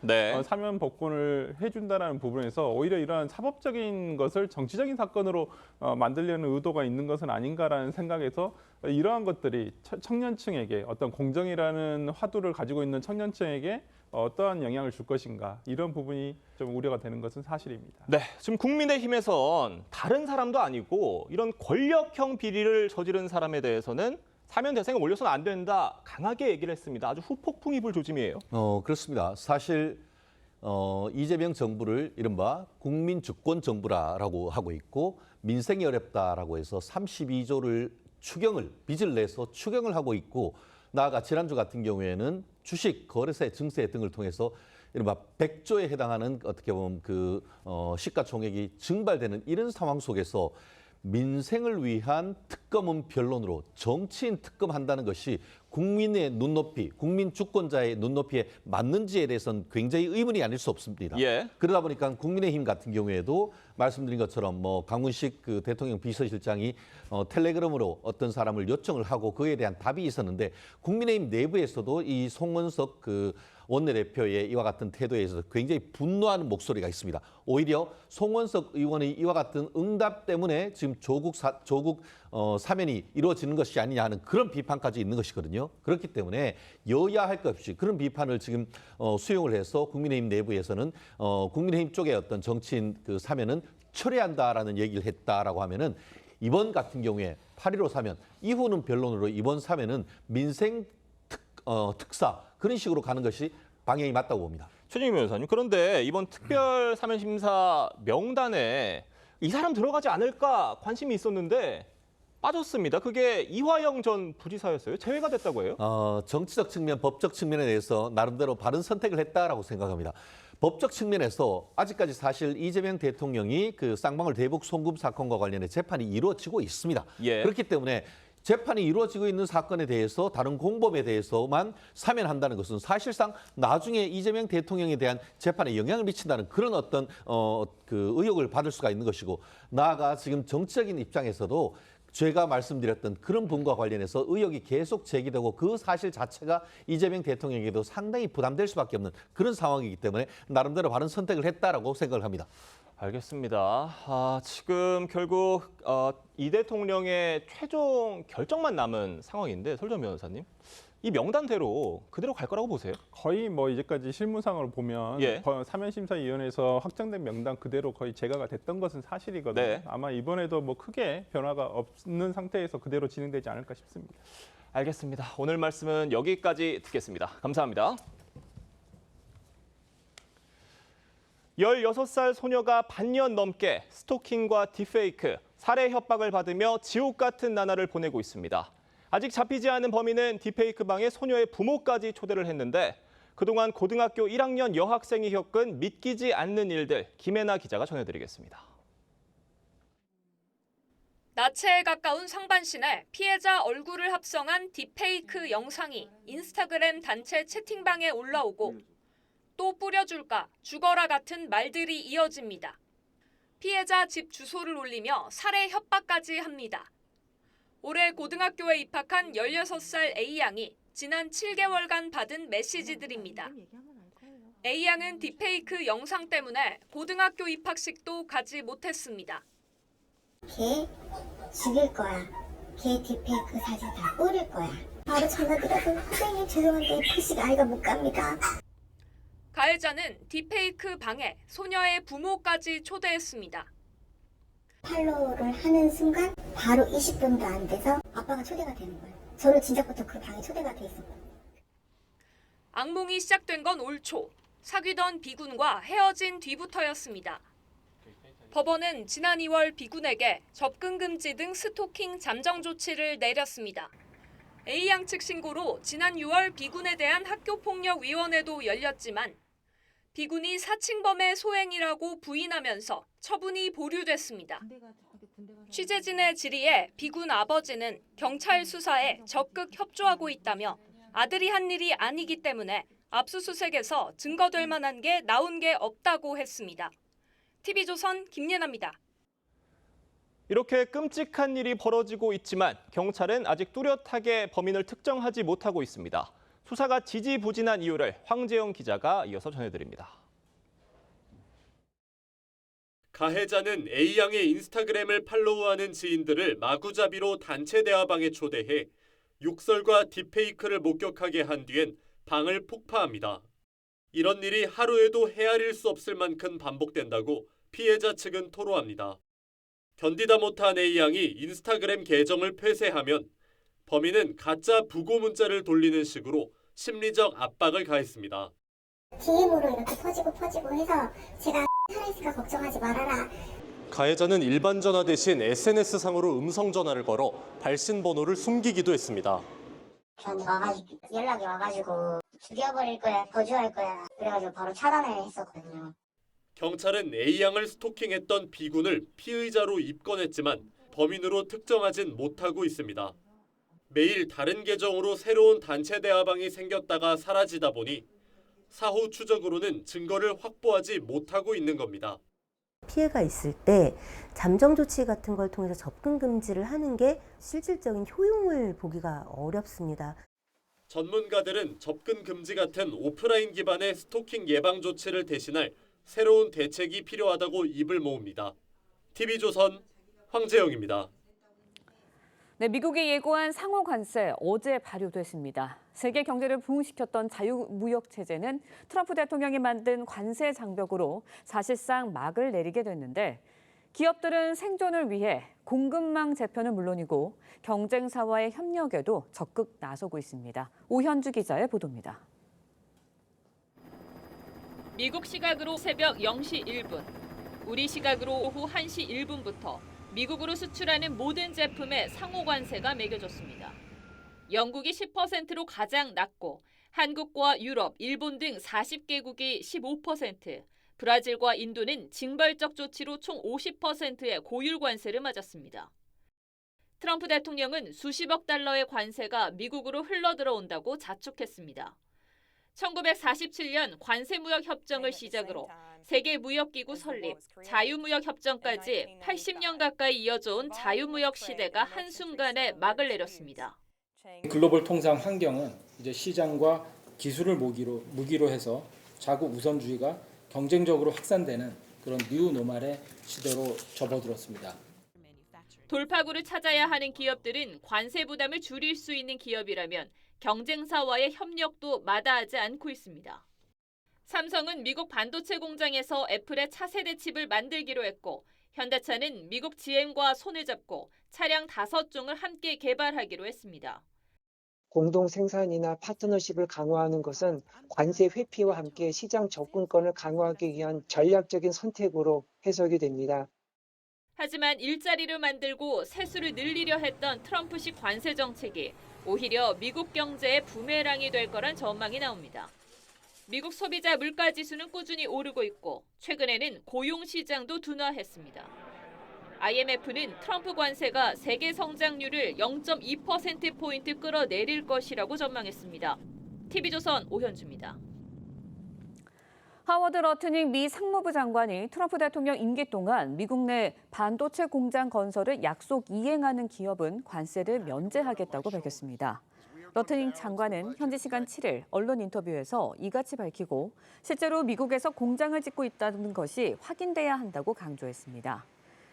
사면 복권을 해준다는 부분에서 오히려 이러한 사법적인 것을 정치적인 사건으로 만들려는 의도가 있는 것은 아닌가라는 생각에서 이러한 것들이 청년층에게 어떤 공정이라는 화두를 가지고 있는 청년층에게 어떠한 영향을 줄 것인가 이런 부분이 좀 우려가 되는 것은 사실입니다. 네, 지금 국민의힘에선 다른 사람도 아니고 이런 권력형 비리를 저지른 사람에 대해서는 사면 대상에 올려서는 안 된다 강하게 얘기를 했습니다. 아주 후폭풍이 불 조짐이에요. 그렇습니다. 사실 이재명 정부를 이른바 국민 주권 정부라고 하고 있고 민생이 어렵다라고 해서 32조를 빚을 내서 추경을 하고 있고 나아가 지난주 같은 경우에는 주식, 거래세, 증세 등을 통해서 이른바 100조에 해당하는 어떻게 보면 그 시가총액이 증발되는 이런 상황 속에서 민생을 위한 특검은 변론으로 정치인 특검한다는 것이 국민의 눈높이, 국민 주권자의 눈높이에 맞는지에 대해서는 굉장히 의문이 아닐 수 없습니다. 그러다 보니까 국민의힘 같은 경우에도 말씀드린 것처럼 뭐 강훈식 그 대통령 비서실장이 텔레그램으로 어떤 사람을 요청을 하고 그에 대한 답이 있었는데 국민의힘 내부에서도 이 송원석 그 원내대표의 이와 같은 태도에 있어서 굉장히 분노하는 목소리가 있습니다. 오히려 송원석 의원의 이와 같은 응답 때문에 지금 조국 사면이 이루어지는 것이 아니냐 하는 그런 비판까지 있는 것이거든요. 그렇기 때문에 여야 할 것 없이 그런 비판을 지금 수용을 해서 국민의힘 내부에서는 국민의힘 쪽의 어떤 정치인 그 사면은 철회한다라는 얘기를 했다라고 하면은 이번 같은 경우에 8.15 사면 이후는 변론으로 이번 사면은 민생 특사 그런 식으로 가는 것이 방향이 맞다고 봅니다. 최진희 변호사님, 그런데 이번 특별 사면 심사 명단에 이 사람 들어가지 않을까 관심이 있었는데 빠졌습니다. 그게 이화영 전 부지사였어요. 제외가 됐다고 해요? 정치적 측면, 법적 측면에 대해서 나름대로 바른 선택을 했다라고 생각합니다. 법적 측면에서 아직까지 사실 이재명 대통령이 그 쌍방울 대북 송금 사건과 관련해 재판이 이루어지고 있습니다. 그렇기 때문에 재판이 이루어지고 있는 사건에 대해서 다른 공범에 대해서만 사면한다는 것은 사실상 나중에 이재명 대통령에 대한 재판에 영향을 미친다는 그런 어떤 그 의혹을 받을 수가 있는 것이고 나아가 지금 정치적인 입장에서도 제가 말씀드렸던 그런 부분과 관련해서 의혹이 계속 제기되고 그 사실 자체가 이재명 대통령에게도 상당히 부담될 수밖에 없는 그런 상황이기 때문에 나름대로 바른 선택을 했다라고 생각을 합니다. 알겠습니다. 지금 결국 이 대통령의 최종 결정만 남은 상황인데, 설정 변호사님, 이 명단대로 그대로 갈 거라고 보세요? 거의 뭐 이제까지 실무상으로 보면 예. 사면심사위원회에서 확정된 명단 그대로 거의 제거가 됐던 것은 사실이거든요. 네. 아마 이번에도 뭐 크게 변화가 없는 상태에서 그대로 진행되지 않을까 싶습니다. 알겠습니다. 오늘 말씀은 여기까지 듣겠습니다. 감사합니다. 16살 소녀가 반년 넘게 스토킹과 딥페이크, 살해 협박을 받으며 지옥 같은 나날을 보내고 있습니다. 아직 잡히지 않은 범인은 딥페이크 방에 소녀의 부모까지 초대를 했는데 그동안 고등학교 1학년 여학생이 겪은 믿기지 않는 일들, 김혜나 기자가 전해드리겠습니다. 나체에 가까운 상반신에 피해자 얼굴을 합성한 딥페이크 영상이 인스타그램 단체 채팅방에 올라오고 또 뿌려줄까, 죽어라 같은 말들이 이어집니다. 피해자 집 주소를 올리며 살해 협박까지 합니다. 올해 고등학교에 입학한 16살 A양이 지난 7개월간 받은 메시지들입니다. A양은 딥페이크 영상 때문에 고등학교 입학식도 가지 못했습니다. 걔 죽일 거야. 걔 딥페이크 사진 다 뿌릴 거야. 바로 전화드려서 선생님 죄송한데 입학식 아이가 못 갑니다. 가해자는 딥페이크 방에 소녀의 부모까지 초대했습니다. 팔로우를 하는 순간 바로 20분도 안 돼서 아빠가 초대가 되는 거예요. 저는 진작부터 그 방에 초대가 돼 있었거든요. 악몽이 시작된 건 올 초. 사귀던 B군과 헤어진 뒤부터였습니다. 법원은 지난 2월 B군에게 접근 금지 등 스토킹 잠정 조치를 내렸습니다. A양 측 신고로 지난 6월 B군에 대한 학교폭력위원회도 열렸지만 B군이 사칭범의 소행이라고 부인하면서 처분이 보류됐습니다. 취재진의 질의에 B군 아버지는 경찰 수사에 적극 협조하고 있다며 아들이 한 일이 아니기 때문에 압수수색에서 증거될 만한 게 나온 게 없다고 했습니다. TV조선 김예나입니다. 이렇게 끔찍한 일이 벌어지고 있지만 경찰은 아직 뚜렷하게 범인을 특정하지 못하고 있습니다. 수사가 지지부진한 이유를 황재영 기자가 이어서 전해드립니다. 가해자는 A양의 인스타그램을 팔로우하는 지인들을 마구잡이로 단체 대화방에 초대해 욕설과 딥페이크를 목격하게 한 뒤엔 방을 폭파합니다. 이런 일이 하루에도 헤아릴 수 없을 만큼 반복된다고 피해자 측은 토로합니다. 견디다 못한 A양이 인스타그램 계정을 폐쇄하면 범인은 가짜 부고 문자를 돌리는 식으로 심리적 압박을 가했습니다. DM으로 이렇게 퍼지고 해서 제가 살아있을까 걱정하지 말아라. 가해자는 일반 전화 대신 SNS상으로 음성 전화를 걸어 발신 번호를 숨기기도 했습니다. 저한테 와가지고 연락이 와가지고 죽여버릴 거야, 거주할 거야. 그래가지고 바로 차단을 했었거든요. 경찰은 A양을 스토킹했던 B군을 피의자로 입건했지만 범인으로 특정하진 못하고 있습니다. 매일 다른 계정으로 새로운 단체 대화방이 생겼다가 사라지다 보니 사후 추적으로는 증거를 확보하지 못하고 있는 겁니다. 피해가 있을 때 잠정 조치 같은 걸 통해서 접근 금지를 하는 게 실질적인 효용을 보기가 어렵습니다. 전문가들은 접근 금지 같은 오프라인 기반의 스토킹 예방 조치를 대신할 새로운 대책이 필요하다고 입을 모읍니다. TV조선 황재영입니다. 네, 미국이 예고한 상호 관세 어제 발효됐습니다. 세계 경제를 부흥시켰던 자유무역 체제는 트럼프 대통령이 만든 관세 장벽으로 사실상 막을 내리게 됐는데 기업들은 생존을 위해 공급망 재편은 물론이고 경쟁사와의 협력에도 적극 나서고 있습니다. 오현주 기자의 보도입니다. 미국 시각으로 새벽 0시 1분, 우리 시각으로 오후 1시 1분부터 미국으로 수출하는 모든 제품에 상호 관세가 매겨졌습니다. 영국이 10%로 가장 낮고 한국과 유럽, 일본 등 40개국이 15%, 브라질과 인도는 징벌적 조치로 총 50%의 고율 관세를 맞았습니다. 트럼프 대통령은 수십억 달러의 관세가 미국으로 흘러들어온다고 자축했습니다. 1947년 관세무역협정을 시작으로 세계무역기구 설립, 자유무역협정까지 80년 가까이 이어져온 자유무역 시대가 한순간에 막을 내렸습니다. 글로벌 통상 환경은 이제 시장과 기술을 무기로 해서 자국 우선주의가 경쟁적으로 확산되는 그런 뉴노멀의 시대로 접어들었습니다. 돌파구를 찾아야 하는 기업들은 관세 부담을 줄일 수 있는 기업이라면 경쟁사와의 협력도 마다하지 않고 있습니다. 삼성은 미국 반도체 공장에서 애플의 차세대 칩을 만들기로 했고 현대차는 미국 GM과 손을 잡고 차량 5종을 함께 개발하기로 했습니다. 공동 생산이나 파트너십을 강화하는 것은 관세 회피와 함께 시장 접근권을 강화하기 위한 전략적인 선택으로 해석이 됩니다. 하지만 일자리를 만들고 세수를 늘리려 했던 트럼프식 관세 정책이 오히려 미국 경제의 부메랑이 될 거란 전망이 나옵니다. 미국 소비자 물가 지수는 꾸준히 오르고 있고 최근에는 고용 시장도 둔화했습니다. IMF는 트럼프 관세가 세계 성장률을 0.2%포인트 끌어내릴 것이라고 전망했습니다. TV조선 오현주입니다. 하워드 러트닉 미 상무부 장관이 트럼프 대통령 임기 동안 미국 내 반도체 공장 건설을 약속 이행하는 기업은 관세를 면제하겠다고 밝혔습니다. 러트닉 장관은 현지 시간 7일 언론 인터뷰에서 이같이 밝히고 실제로 미국에서 공장을 짓고 있다는 것이 확인돼야 한다고 강조했습니다.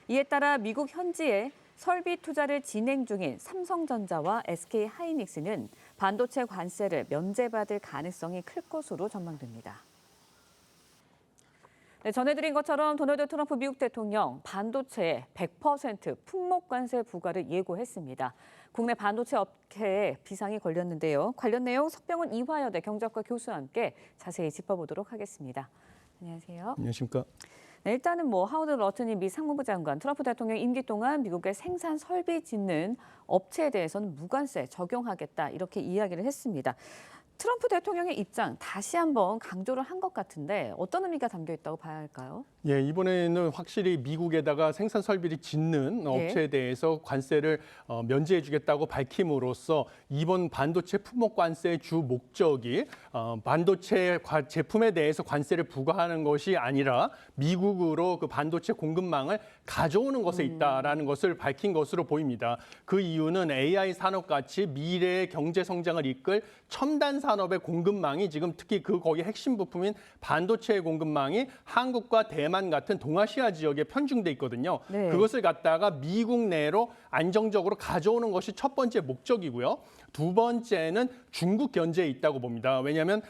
이에 따라 미국 현지에 설비 투자를 진행 중인 삼성전자와 SK하이닉스는 반도체 관세를 면제받을 가능성이 클 것으로 전망됩니다. 네, 전해드린 것처럼 도널드 트럼프 미국 대통령 반도체에 100% 품목 관세 부과를 예고했습니다. 국내 반도체 업계에 비상이 걸렸는데요. 관련 내용 석병훈 이화여대 경제학과 교수와 함께 자세히 짚어보도록 하겠습니다. 안녕하세요. 안녕하십니까. 네, 일단은 하워드 러트닉 미 상무부 장관 트럼프 대통령 임기 동안 미국의 생산 설비 짓는 업체에 대해서는 무관세 적용하겠다 이렇게 이야기를 했습니다. 트럼프 대통령의 입장 다시 한번 강조를 한 것 같은데 어떤 의미가 담겨 있다고 봐야 할까요? 예, 이번에는 확실히 미국에다가 생산 설비를 짓는 업체에 대해서 관세를 면제해 주겠다고 밝힘으로써 이번 반도체 품목 관세의 주 목적이 반도체 제품에 대해서 관세를 부과하는 것이 아니라 미국으로 그 반도체 공급망을 가져오는 것에 있다라는 것을 밝힌 것으로 보입니다. 그 이유는 AI 산업같이 미래의 경제 성장을 이끌 첨단 산업의 공급망이 지금 특히 거기에 핵심 부품인 반도체의 공급망이 한국과 대만 같은 동아시아 지역에 편중돼 있거든요. 네. 그것을 갖다가 미국 내로 안정적으로 가져오는 것이 첫 번째 목적이고요. 두 번째는 중국 견제에 있다고 봅니다. 왜냐하면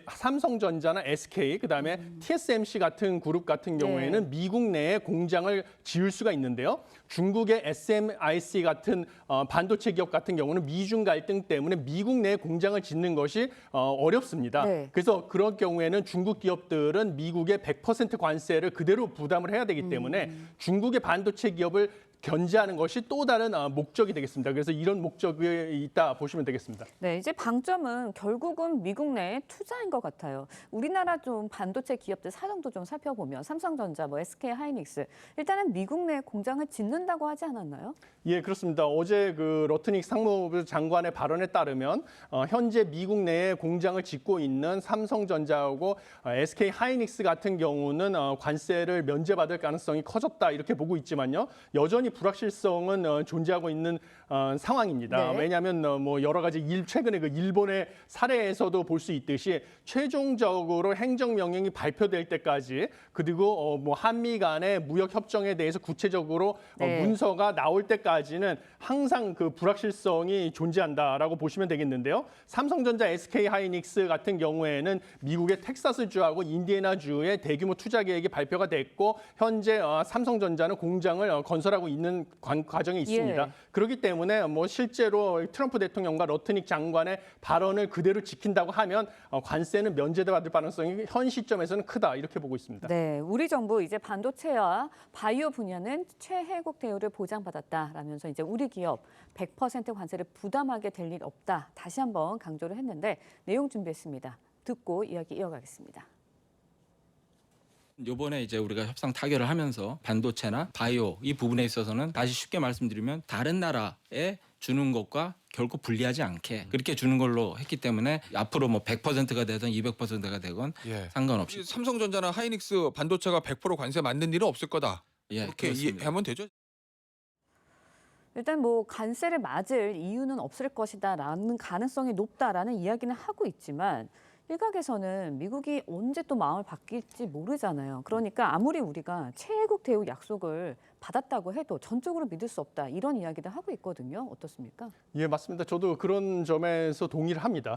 삼성전자나 SK, 그다음에 TSMC 같은 그룹 같은 경우에는 미국 내에 공장을 지을 수가 있는데요. 중국의 SMIC 같은 반도체 기업 같은 경우는 미중 갈등 때문에 미국 내에 공장을 짓는 것이 어렵습니다. 네. 그래서 그런 경우에는 중국 기업들은 미국의 100% 관세를 그대로 부담을 해야 되기 때문에 중국의 반도체 기업을 견제하는 것이 또 다른 목적이 되겠습니다. 그래서 이런 목적이 있다 보시면 되겠습니다. 네, 이제 방점은 결국은 미국 내 투자인 것 같아요. 우리나라 좀 반도체 기업들 사정도 좀 살펴보면 삼성전자, SK하이닉스 일단은 미국 내 공장을 짓는다고 하지 않았나요? 예, 그렇습니다. 어제 그 러트닉 상무부 장관의 발언에 따르면 현재 미국 내에 공장을 짓고 있는 삼성전자하고 SK하이닉스 같은 경우는 관세를 면제받을 가능성이 커졌다 이렇게 보고 있지만요. 여전히 불확실성은 존재하고 있는 상황입니다. 네. 왜냐하면 여러 가지 최근에 그 일본의 사례에서도 볼 수 있듯이 최종적으로 행정명령이 발표될 때까지 그리고 한미 간의 무역 협정에 대해서 구체적으로 문서가 나올 때까지는 항상 그 불확실성이 존재한다라고 보시면 되겠는데요. 삼성전자, SK하이닉스 같은 경우에는 미국의 텍사스주하고 인디애나주의 대규모 투자 계획이 발표가 됐고 현재 삼성전자는 공장을 건설하고 있는 과정에 있습니다. 예. 그렇기 때문에 실제로 트럼프 대통령과 러트닉 장관의 발언을 그대로 지킨다고 하면 관세는 면제받을 가능성이 현 시점에서는 크다 이렇게 보고 있습니다. 네, 우리 정부 이제 반도체와 바이오 분야는 최혜국 대우를 보장받았다라면서 이제 우리 기업 100% 관세를 부담하게 될 일 없다. 다시 한번 강조를 했는데 내용 준비했습니다. 듣고 이야기 이어가겠습니다. 이번에 이제 우리가 협상 타결을 하면서 반도체나 바이오 이 부분에 있어서는 다시 쉽게 말씀드리면 다른 나라에 주는 것과 결코 불리하지 않게 그렇게 주는 걸로 했기 때문에 앞으로 100%가 되든 200%가 되건 상관없이 삼성전자나 하이닉스 반도체가 100% 관세 맞는 일은 없을 거다. 그렇게 그렇습니다. 이해하면 되죠. 일단 관세를 맞을 이유는 없을 것이다라는 가능성이 높다라는 이야기는 하고 있지만 일각에서는 미국이 언제 또 마음을 바뀔지 모르잖아요. 그러니까 아무리 우리가 최혜국 대우 약속을 받았다고 해도 전적으로 믿을 수 없다 이런 이야기도 하고 있거든요. 어떻습니까? 예, 맞습니다. 저도 그런 점에서 동의를 합니다.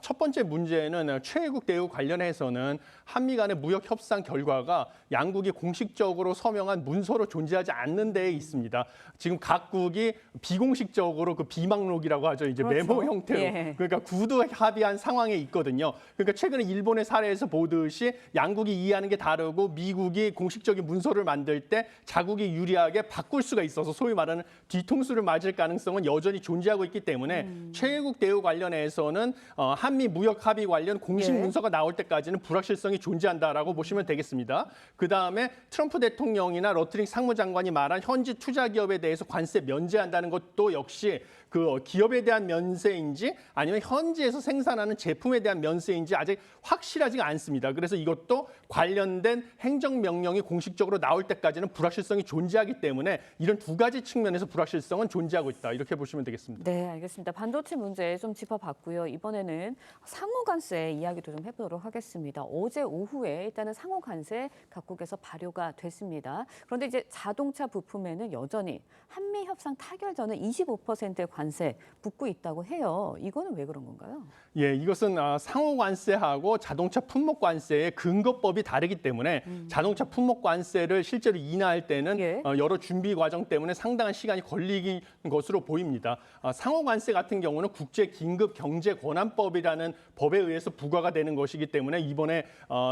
첫 번째 문제는 최애국 대우 관련해서는 한미 간의 무역 협상 결과가 양국이 공식적으로 서명한 문서로 존재하지 않는 데에 있습니다. 지금 각국이 비공식적으로 그 비망록이라고 하죠. 이제 그렇죠. 메모 형태로. 예. 그러니까 구두 합의한 상황에 있거든요. 그러니까 최근에 일본의 사례에서 보듯이 양국이 이해하는 게 다르고 미국이 공식적인 문서를 만들 때 자국이 유리하게 바꿀 수가 있어서 소위 말하는 뒤통수를 맞을 가능성은 여전히 존재하고 있기 때문에 최애국 대우 관련해서는 한미 무역 합의 관련 공식 예. 문서가 나올 때까지는 불확실성이 존재한다라고 보시면 되겠습니다. 그다음에 트럼프 대통령이나 러트링 상무장관이 말한 현지 투자 기업에 대해서 관세 면제한다는 것도 역시 그 기업에 대한 면세인지 아니면 현지에서 생산하는 제품에 대한 면세인지 아직 확실하지가 않습니다. 그래서 이것도 관련된 행정명령이 공식적으로 나올 때까지는 불확실성이 존재하기 때문에 이런 두 가지 측면에서 불확실성은 존재하고 있다. 이렇게 보시면 되겠습니다. 네, 알겠습니다. 반도체 문제 좀 짚어봤고요. 이번에는 상호 관세 이야기도 좀 해보도록 하겠습니다. 어제 오후에 일단은 상호 관세 각국에서 발효가 됐습니다. 그런데 이제 자동차 부품에는 여전히 한미 협상 타결 전에 25%의 관세 붙고 있다고 해요. 이거는 왜 그런 건가요? 예, 이것은 상호 관세하고 자동차 품목 관세의 근거법이 다르기 때문에 자동차 품목 관세를 실제로 인하할 때는 예. 여러 준비 과정 때문에 상당한 시간이 걸리는 것으로 보입니다. 상호 관세 같은 경우는 국제 긴급 경제 권한법이라는 법에 의해서 부과가 되는 것이기 때문에 이번에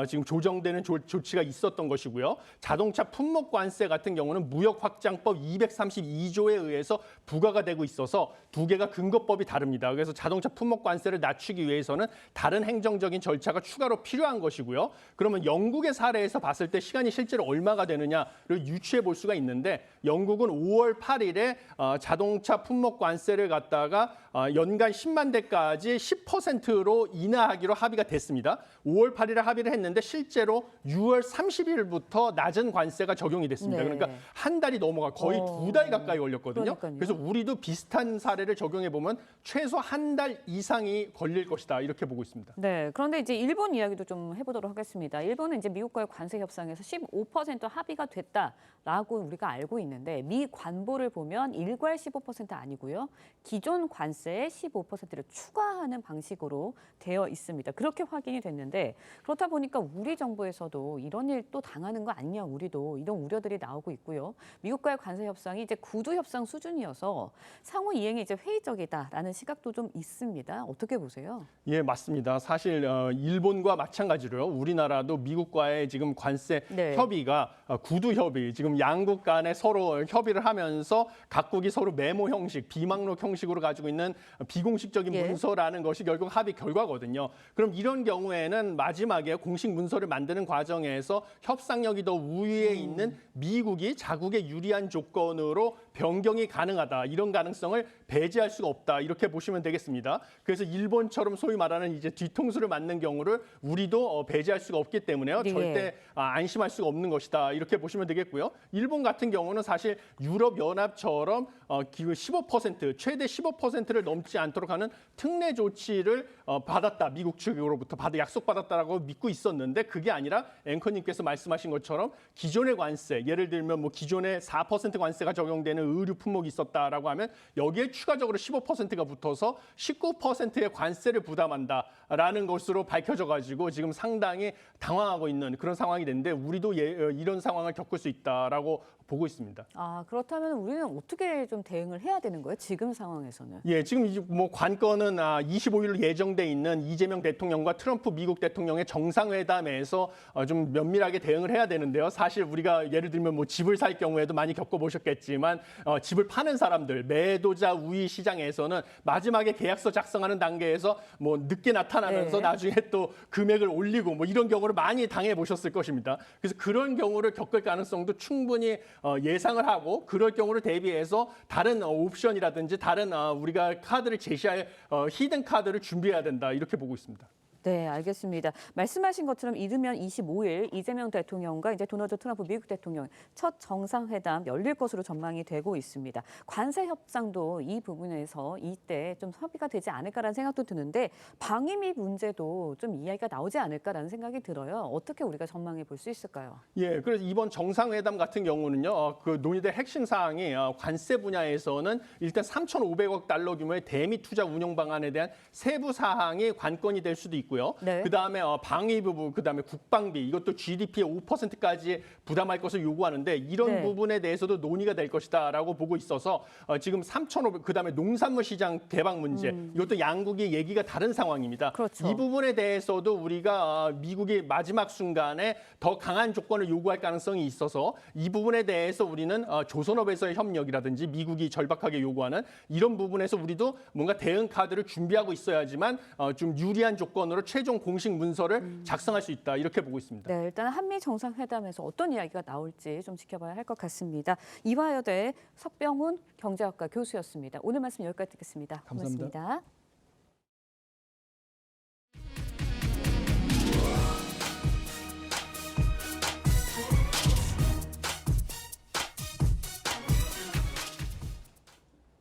지금 조정되는 조치가 있었던 것이고요. 자동차 품목 관세 같은 경우는 무역 확장법 232조에 의해서 부과가 되고 있어서 두 개가 근거법이 다릅니다. 그래서 자동차 품목 관세를 낮추기 위해서는 다른 행정적인 절차가 추가로 필요한 것이고요. 그러면 영국의 사례에서 봤을 때 시간이 실제로 얼마가 되느냐를 유추해 볼 수가 있는데 영국은 5월 8일에 자동차 품목 관세를 갖다가 연간 10만 대까지 10%로 인하하기로 합의가 됐습니다. 5월 8일에 합의를 했는데 실제로 6월 30일부터 낮은 관세가 적용이 됐습니다. 네. 그러니까 한 달이 넘어가 거의 두 달 가까이 걸렸거든요. 그러니까요. 그래서 우리도 비슷한 사례를 적용해 보면 최소 한 달 이상이 걸릴 것이다 이렇게 보고 있습니다. 네, 그런데 이제 일본 이야기도 좀 해보도록 하겠습니다. 일본은 이제 미국과의 관세 협상에서 15% 합의가 됐다라고 우리가 알고 있는데 미 관보를 보면 일괄 15% 아니고요. 기존 관세에 15%를 추가하는 방식으로 되어 있습니다. 그렇게 확인이 됐는데 그렇다 보니까 우리 정부에서도 이런 일 또 당하는 거 아니냐 우리도 이런 우려들이 나오고 있고요. 미국과의 관세 협상이 이제 구두 협상 수준이어서 상호 이행이 이제 회의적이다라는 시각도 좀 있습니다. 어떻게 보세요? 예, 맞습니다. 사실 일본과 마찬가지로요. 우리나라도 미국과의 지금 관세 네. 협의가 구두 협의, 지금 양국 간에 서로 협의를 하면서 각국이 서로 메모 형식, 비망록 형식으로 가지고 있는 비공식적인 예. 문서라는 것이 결국 합의 결과거든요. 그럼 이런 경우에는 마지막에 공식 문서를 만드는 과정에서 협상력이 더 우위에 있는 미국이 자국의 유리한 조건으로 변경이 가능하다. 이런 가능성을 배제할 수가 없다. 이렇게 보시면 되겠습니다. 그래서 일본처럼 소위 말하는 이제 뒤통수를 맞는 경우를 우리도 배제할 수가 없기 때문에요. 네. 절대 안심할 수가 없는 것이다. 이렇게 보시면 되겠고요. 일본 같은 경우는 사실 유럽연합처럼 15% 최대 15%를 넘지 않도록 하는 특례 조치를 받았다. 미국 측으로부터 약속받았다라고 믿고 있었는데 그게 아니라 앵커님께서 말씀하신 것처럼 기존의 관세, 예를 들면 뭐 기존에 4% 관세가 적용되는 의류 품목이 있었다라고 하면 여기에 추가적으로 15%가 붙어서 19%의 관세를 부담한다라는 것으로 밝혀져 가지고 지금 상당히 당황하고 있는 그런 상황이 됐는데 우리도 이런 상황을 겪을 수 있다라고 보고 있습니다. 아, 그렇다면 우리는 어떻게 좀 대응을 해야 되는 거예요? 지금 상황에서는? 예, 지금 뭐 관건은 25일로 예정돼 있는 이재명 대통령과 트럼프 미국 대통령의 정상회담에서 좀 면밀하게 대응을 해야 되는데요. 사실 우리가 예를 들면 뭐 집을 살 경우에도 많이 겪어보셨겠지만 집을 파는 사람들, 매도자 우위 시장에서는 마지막에 계약서 작성하는 단계에서 뭐 늦게 나타나면서 네. 나중에 또 금액을 올리고 뭐 이런 경우를 많이 당해보셨을 것입니다. 그래서 그런 경우를 겪을 가능성도 충분히 예상을 하고 그럴 경우를 대비해서 다른 옵션이라든지 다른 우리가 카드를 제시할 히든 카드를 준비해야 된다 이렇게 보고 있습니다. 네, 알겠습니다. 말씀하신 것처럼 이르면 25일 이재명 대통령과 이제 도널드 트럼프 미국 대통령 첫 정상회담 열릴 것으로 전망이 되고 있습니다. 관세 협상도 이 부분에서 이때 좀 협의가 되지 않을까라는 생각도 드는데 방위비 문제도 좀 이야기가 나오지 않을까라는 생각이 들어요. 어떻게 우리가 전망해 볼 수 있을까요? 예, 그래서 이번 정상회담 같은 경우는요, 그 논의될 핵심 사항이 관세 분야에서는 일단 3,500억 달러 규모의 대미 투자 운용 방안에 대한 세부 사항이 관건이 될 수도 있고요. 네. 그다음에 방위 부분, 그다음에 국방비 이것도 GDP의 5%까지 부담할 것을 요구하는데 이런 네. 부분에 대해서도 논의가 될 것이다라고 보고 있어서 지금 3,500 그다음에 농산물 시장 개방 문제 이것도 양국이 얘기가 다른 상황입니다. 그렇죠. 이 부분에 대해서도 우리가 미국이 마지막 순간에 더 강한 조건을 요구할 가능성이 있어서 이 부분에 대해서 우리는 조선업에서의 협력이라든지 미국이 절박하게 요구하는 이런 부분에서 우리도 뭔가 대응 카드를 준비하고 있어야지만 좀 유리한 조건으로 최종 공식 문서를 작성할 수 있다 이렇게 보고 있습니다. 네, 일단 한미 정상회담에서 어떤 이야기가 나올지 좀 지켜봐야 할 것 같습니다. 이화여대 석병훈 경제학과 교수였습니다. 오늘 말씀 여기까지 듣겠습니다. 감사합니다. 고맙습니다.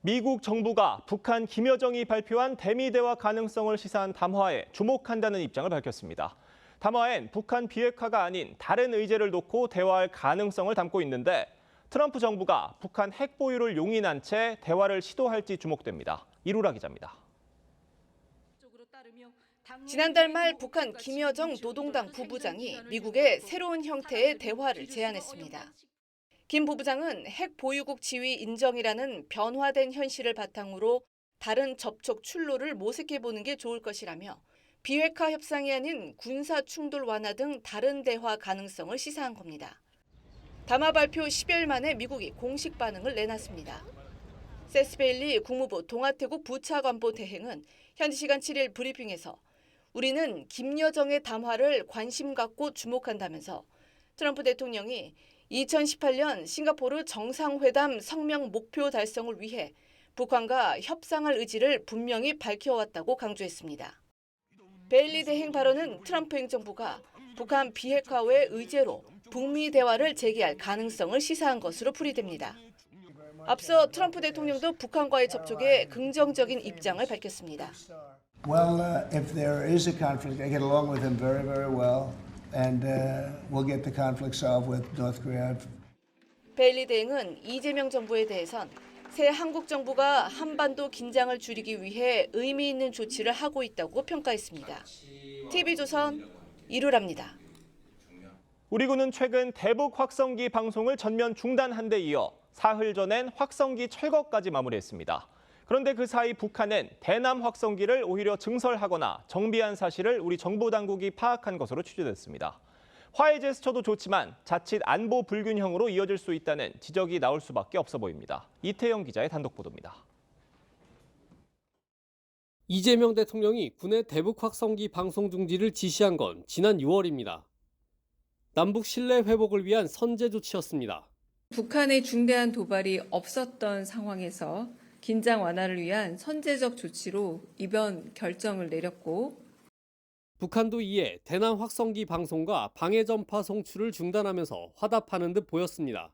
미국 정부가 북한 김여정이 발표한 대미 대화 가능성을 시사한 담화에 주목한다는 입장을 밝혔습니다. 담화엔 북한 비핵화가 아닌 다른 의제를 놓고 대화할 가능성을 담고 있는데 트럼프 정부가 북한 핵 보유를 용인한 채 대화를 시도할지 주목됩니다. 이루라 기자입니다. 지난달 말 북한 김여정 노동당 부부장이 미국의 새로운 형태의 대화를 제안했습니다. 김 부부장은 핵 보유국 지위 인정이라는 변화된 현실을 바탕으로 다른 접촉 출로를 모색해보는 게 좋을 것이라며 비핵화 협상이 아닌 군사 충돌 완화 등 다른 대화 가능성을 시사한 겁니다. 담화 발표 10여일 만에 미국이 공식 반응을 내놨습니다. 세스 베일리 국무부 동아태국 부차관보 대행은 현지 시간 7일 브리핑에서 우리는 김여정의 담화를 관심 갖고 주목한다면서 트럼프 대통령이 2018년 싱가포르 정상회담 성명 목표 달성을 위해 북한과 협상할 의지를 분명히 밝혀왔다고 강조했습니다. 베일리 대행 발언은 트럼프 행정부가 북한 비핵화 외 의제로 북미 대화를 재개할 가능성을 시사한 것으로 풀이됩니다. 앞서 트럼프 대통령도 북한과의 접촉에 긍정적인 입장을 밝혔습니다. Well, if there is a conflict, I get along with him very, very well. And we'll get the conflict solved with North Korea. 베일리 대행은 이재명 정부에 대해선 새 한국 정부가 한반도 긴장을 줄이기 위해 의미 있는 조치를 하고 있다고 평가했습니다. TV조선 이루랍니다. 우리 군은 최근 대북 확성기 방송을 전면 중단한 데 이어 사흘 전엔 확성기 철거까지 마무리했습니다. 그런데 그 사이 북한은 대남 확성기를 오히려 증설하거나 정비한 사실을 우리 정보 당국이 파악한 것으로 취재됐습니다. 화해 제스처도 좋지만 자칫 안보 불균형으로 이어질 수 있다는 지적이 나올 수밖에 없어 보입니다. 이태영 기자의 단독 보도입니다. 이재명 대통령이 군의 대북 확성기 방송 중지를 지시한 건 지난 6월입니다. 남북 신뢰 회복을 위한 선제 조치였습니다. 북한의 중대한 도발이 없었던 상황에서 긴장 완화를 위한 선제적 조치로 이번 결정을 내렸고 북한도 이에 대남 확성기 방송과 방해 전파 송출을 중단하면서 화답하는 듯 보였습니다.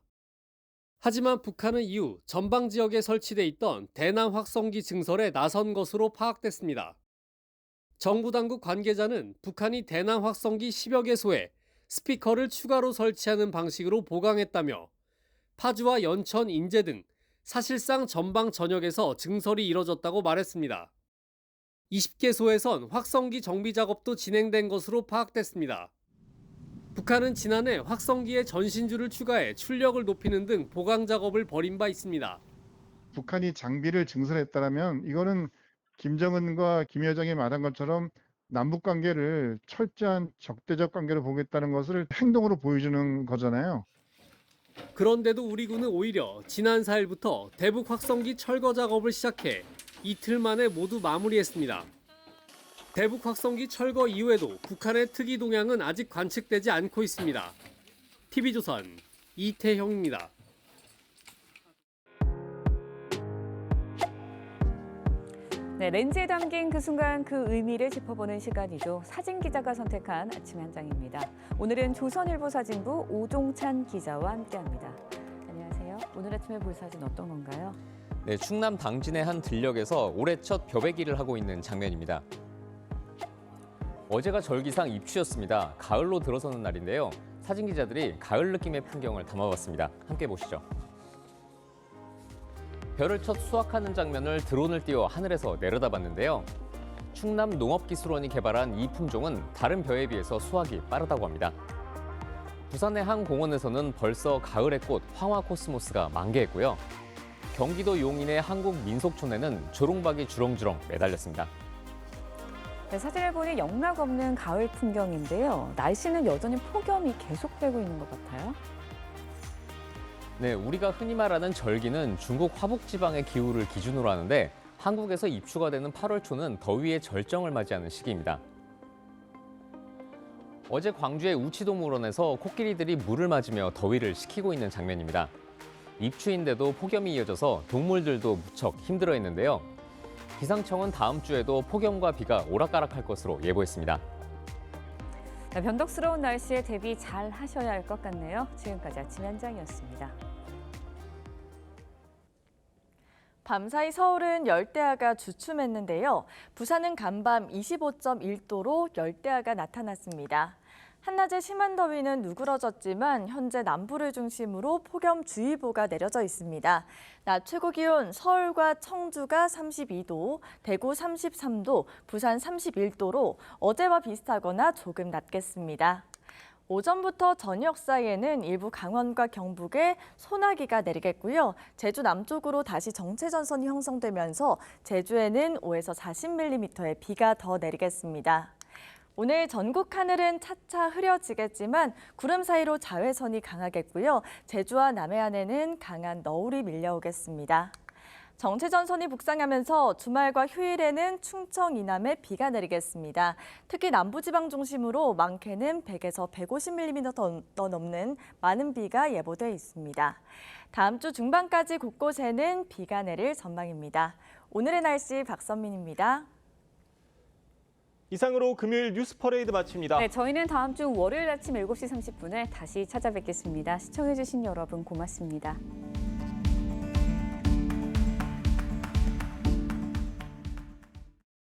하지만 북한은 이후 전방 지역에 설치돼 있던 대남 확성기 증설에 나선 것으로 파악됐습니다. 정부 당국 관계자는 북한이 대남 확성기 10여 개소에 스피커를 추가로 설치하는 방식으로 보강했다며 파주와 연천, 인제 등 사실상 전방 전역에서 증설이 이뤄졌다고 말했습니다. 20개소에선 확성기 정비 작업도 진행된 것으로 파악됐습니다. 북한은 지난해 확성기에 전신주를 추가해 출력을 높이는 등 보강 작업을 벌인 바 있습니다. 북한이 장비를 증설했다면 이거는 김정은과 김여정이 말한 것처럼 남북 관계를 철저한 적대적 관계로 보겠다는 것을 행동으로 보여주는 거잖아요. 그런데도 우리 군은 오히려 지난 4일부터 대북 확성기 철거 작업을 시작해 이틀 만에 모두 마무리했습니다. 대북 확성기 철거 이후에도 북한의 특이 동향은 아직 관측되지 않고 있습니다. TV조선 이태형입니다. 네, 렌즈에 담긴 그 순간 그 의미를 짚어보는 시간이죠. 사진 기자가 선택한 아침 한 장입니다. 오늘은 조선일보 사진부 오종찬 기자와 함께합니다. 안녕하세요. 오늘 아침에 볼 사진 어떤 건가요? 네, 충남 당진의 한 들녘에서 올해 첫 벼베기를 하고 있는 장면입니다. 어제가 절기상 입추였습니다. 가을로 들어서는 날인데요. 사진 기자들이 가을 느낌의 풍경을 담아봤습니다. 함께 보시죠. 벼를 첫 수확하는 장면을 드론을 띄워 하늘에서 내려다봤는데요. 충남 농업기술원이 개발한 이 품종은 다른 벼에 비해서 수확이 빠르다고 합니다. 부산의 한 공원에서는 벌써 가을의 꽃 황화 코스모스가 만개했고요. 경기도 용인의 한국민속촌에는 조롱박이 주렁주렁 매달렸습니다. 네, 사진을 보니 영락없는 가을 풍경인데요. 날씨는 여전히 폭염이 계속되고 있는 것 같아요. 네, 우리가 흔히 말하는 절기는 중국 화북 지방의 기후를 기준으로 하는데 한국에서 입추가 되는 8월 초는 더위의 절정을 맞이하는 시기입니다. 어제 광주의 우치동물원에서 코끼리들이 물을 맞으며 더위를 식히고 있는 장면입니다. 입추인데도 폭염이 이어져서 동물들도 무척 힘들어했는데요. 기상청은 다음 주에도 폭염과 비가 오락가락할 것으로 예보했습니다. 네, 변덕스러운 날씨에 대비 잘 하셔야 할 것 같네요. 지금까지 아침 현장이었습니다. 밤사이 서울은 열대야가 주춤했는데요. 부산은 간밤 25.1도로 열대야가 나타났습니다. 한낮에 심한 더위는 누그러졌지만 현재 남부를 중심으로 폭염주의보가 내려져 있습니다. 낮 최고 기온 서울과 청주가 32도, 대구 33도, 부산 31도로 어제와 비슷하거나 조금 낮겠습니다. 오전부터 저녁 사이에는 일부 강원과 경북에 소나기가 내리겠고요. 제주 남쪽으로 다시 정체전선이 형성되면서 제주에는 5에서 40mm의 비가 더 내리겠습니다. 오늘 전국 하늘은 차차 흐려지겠지만 구름 사이로 자외선이 강하겠고요. 제주와 남해안에는 강한 너울이 밀려오겠습니다. 정체전선이 북상하면서 주말과 휴일에는 충청 이남에 비가 내리겠습니다. 특히 남부지방 중심으로 많게는 100에서 150mm 더 넘는 많은 비가 예보돼 있습니다. 다음 주 중반까지 곳곳에는 비가 내릴 전망입니다. 오늘의 날씨 박선민입니다. 이상으로 금요일 뉴스 퍼레이드 마칩니다. 네, 저희는 다음 주 월요일 아침 7시 30분에 다시 찾아뵙겠습니다. 시청해주신 여러분 고맙습니다.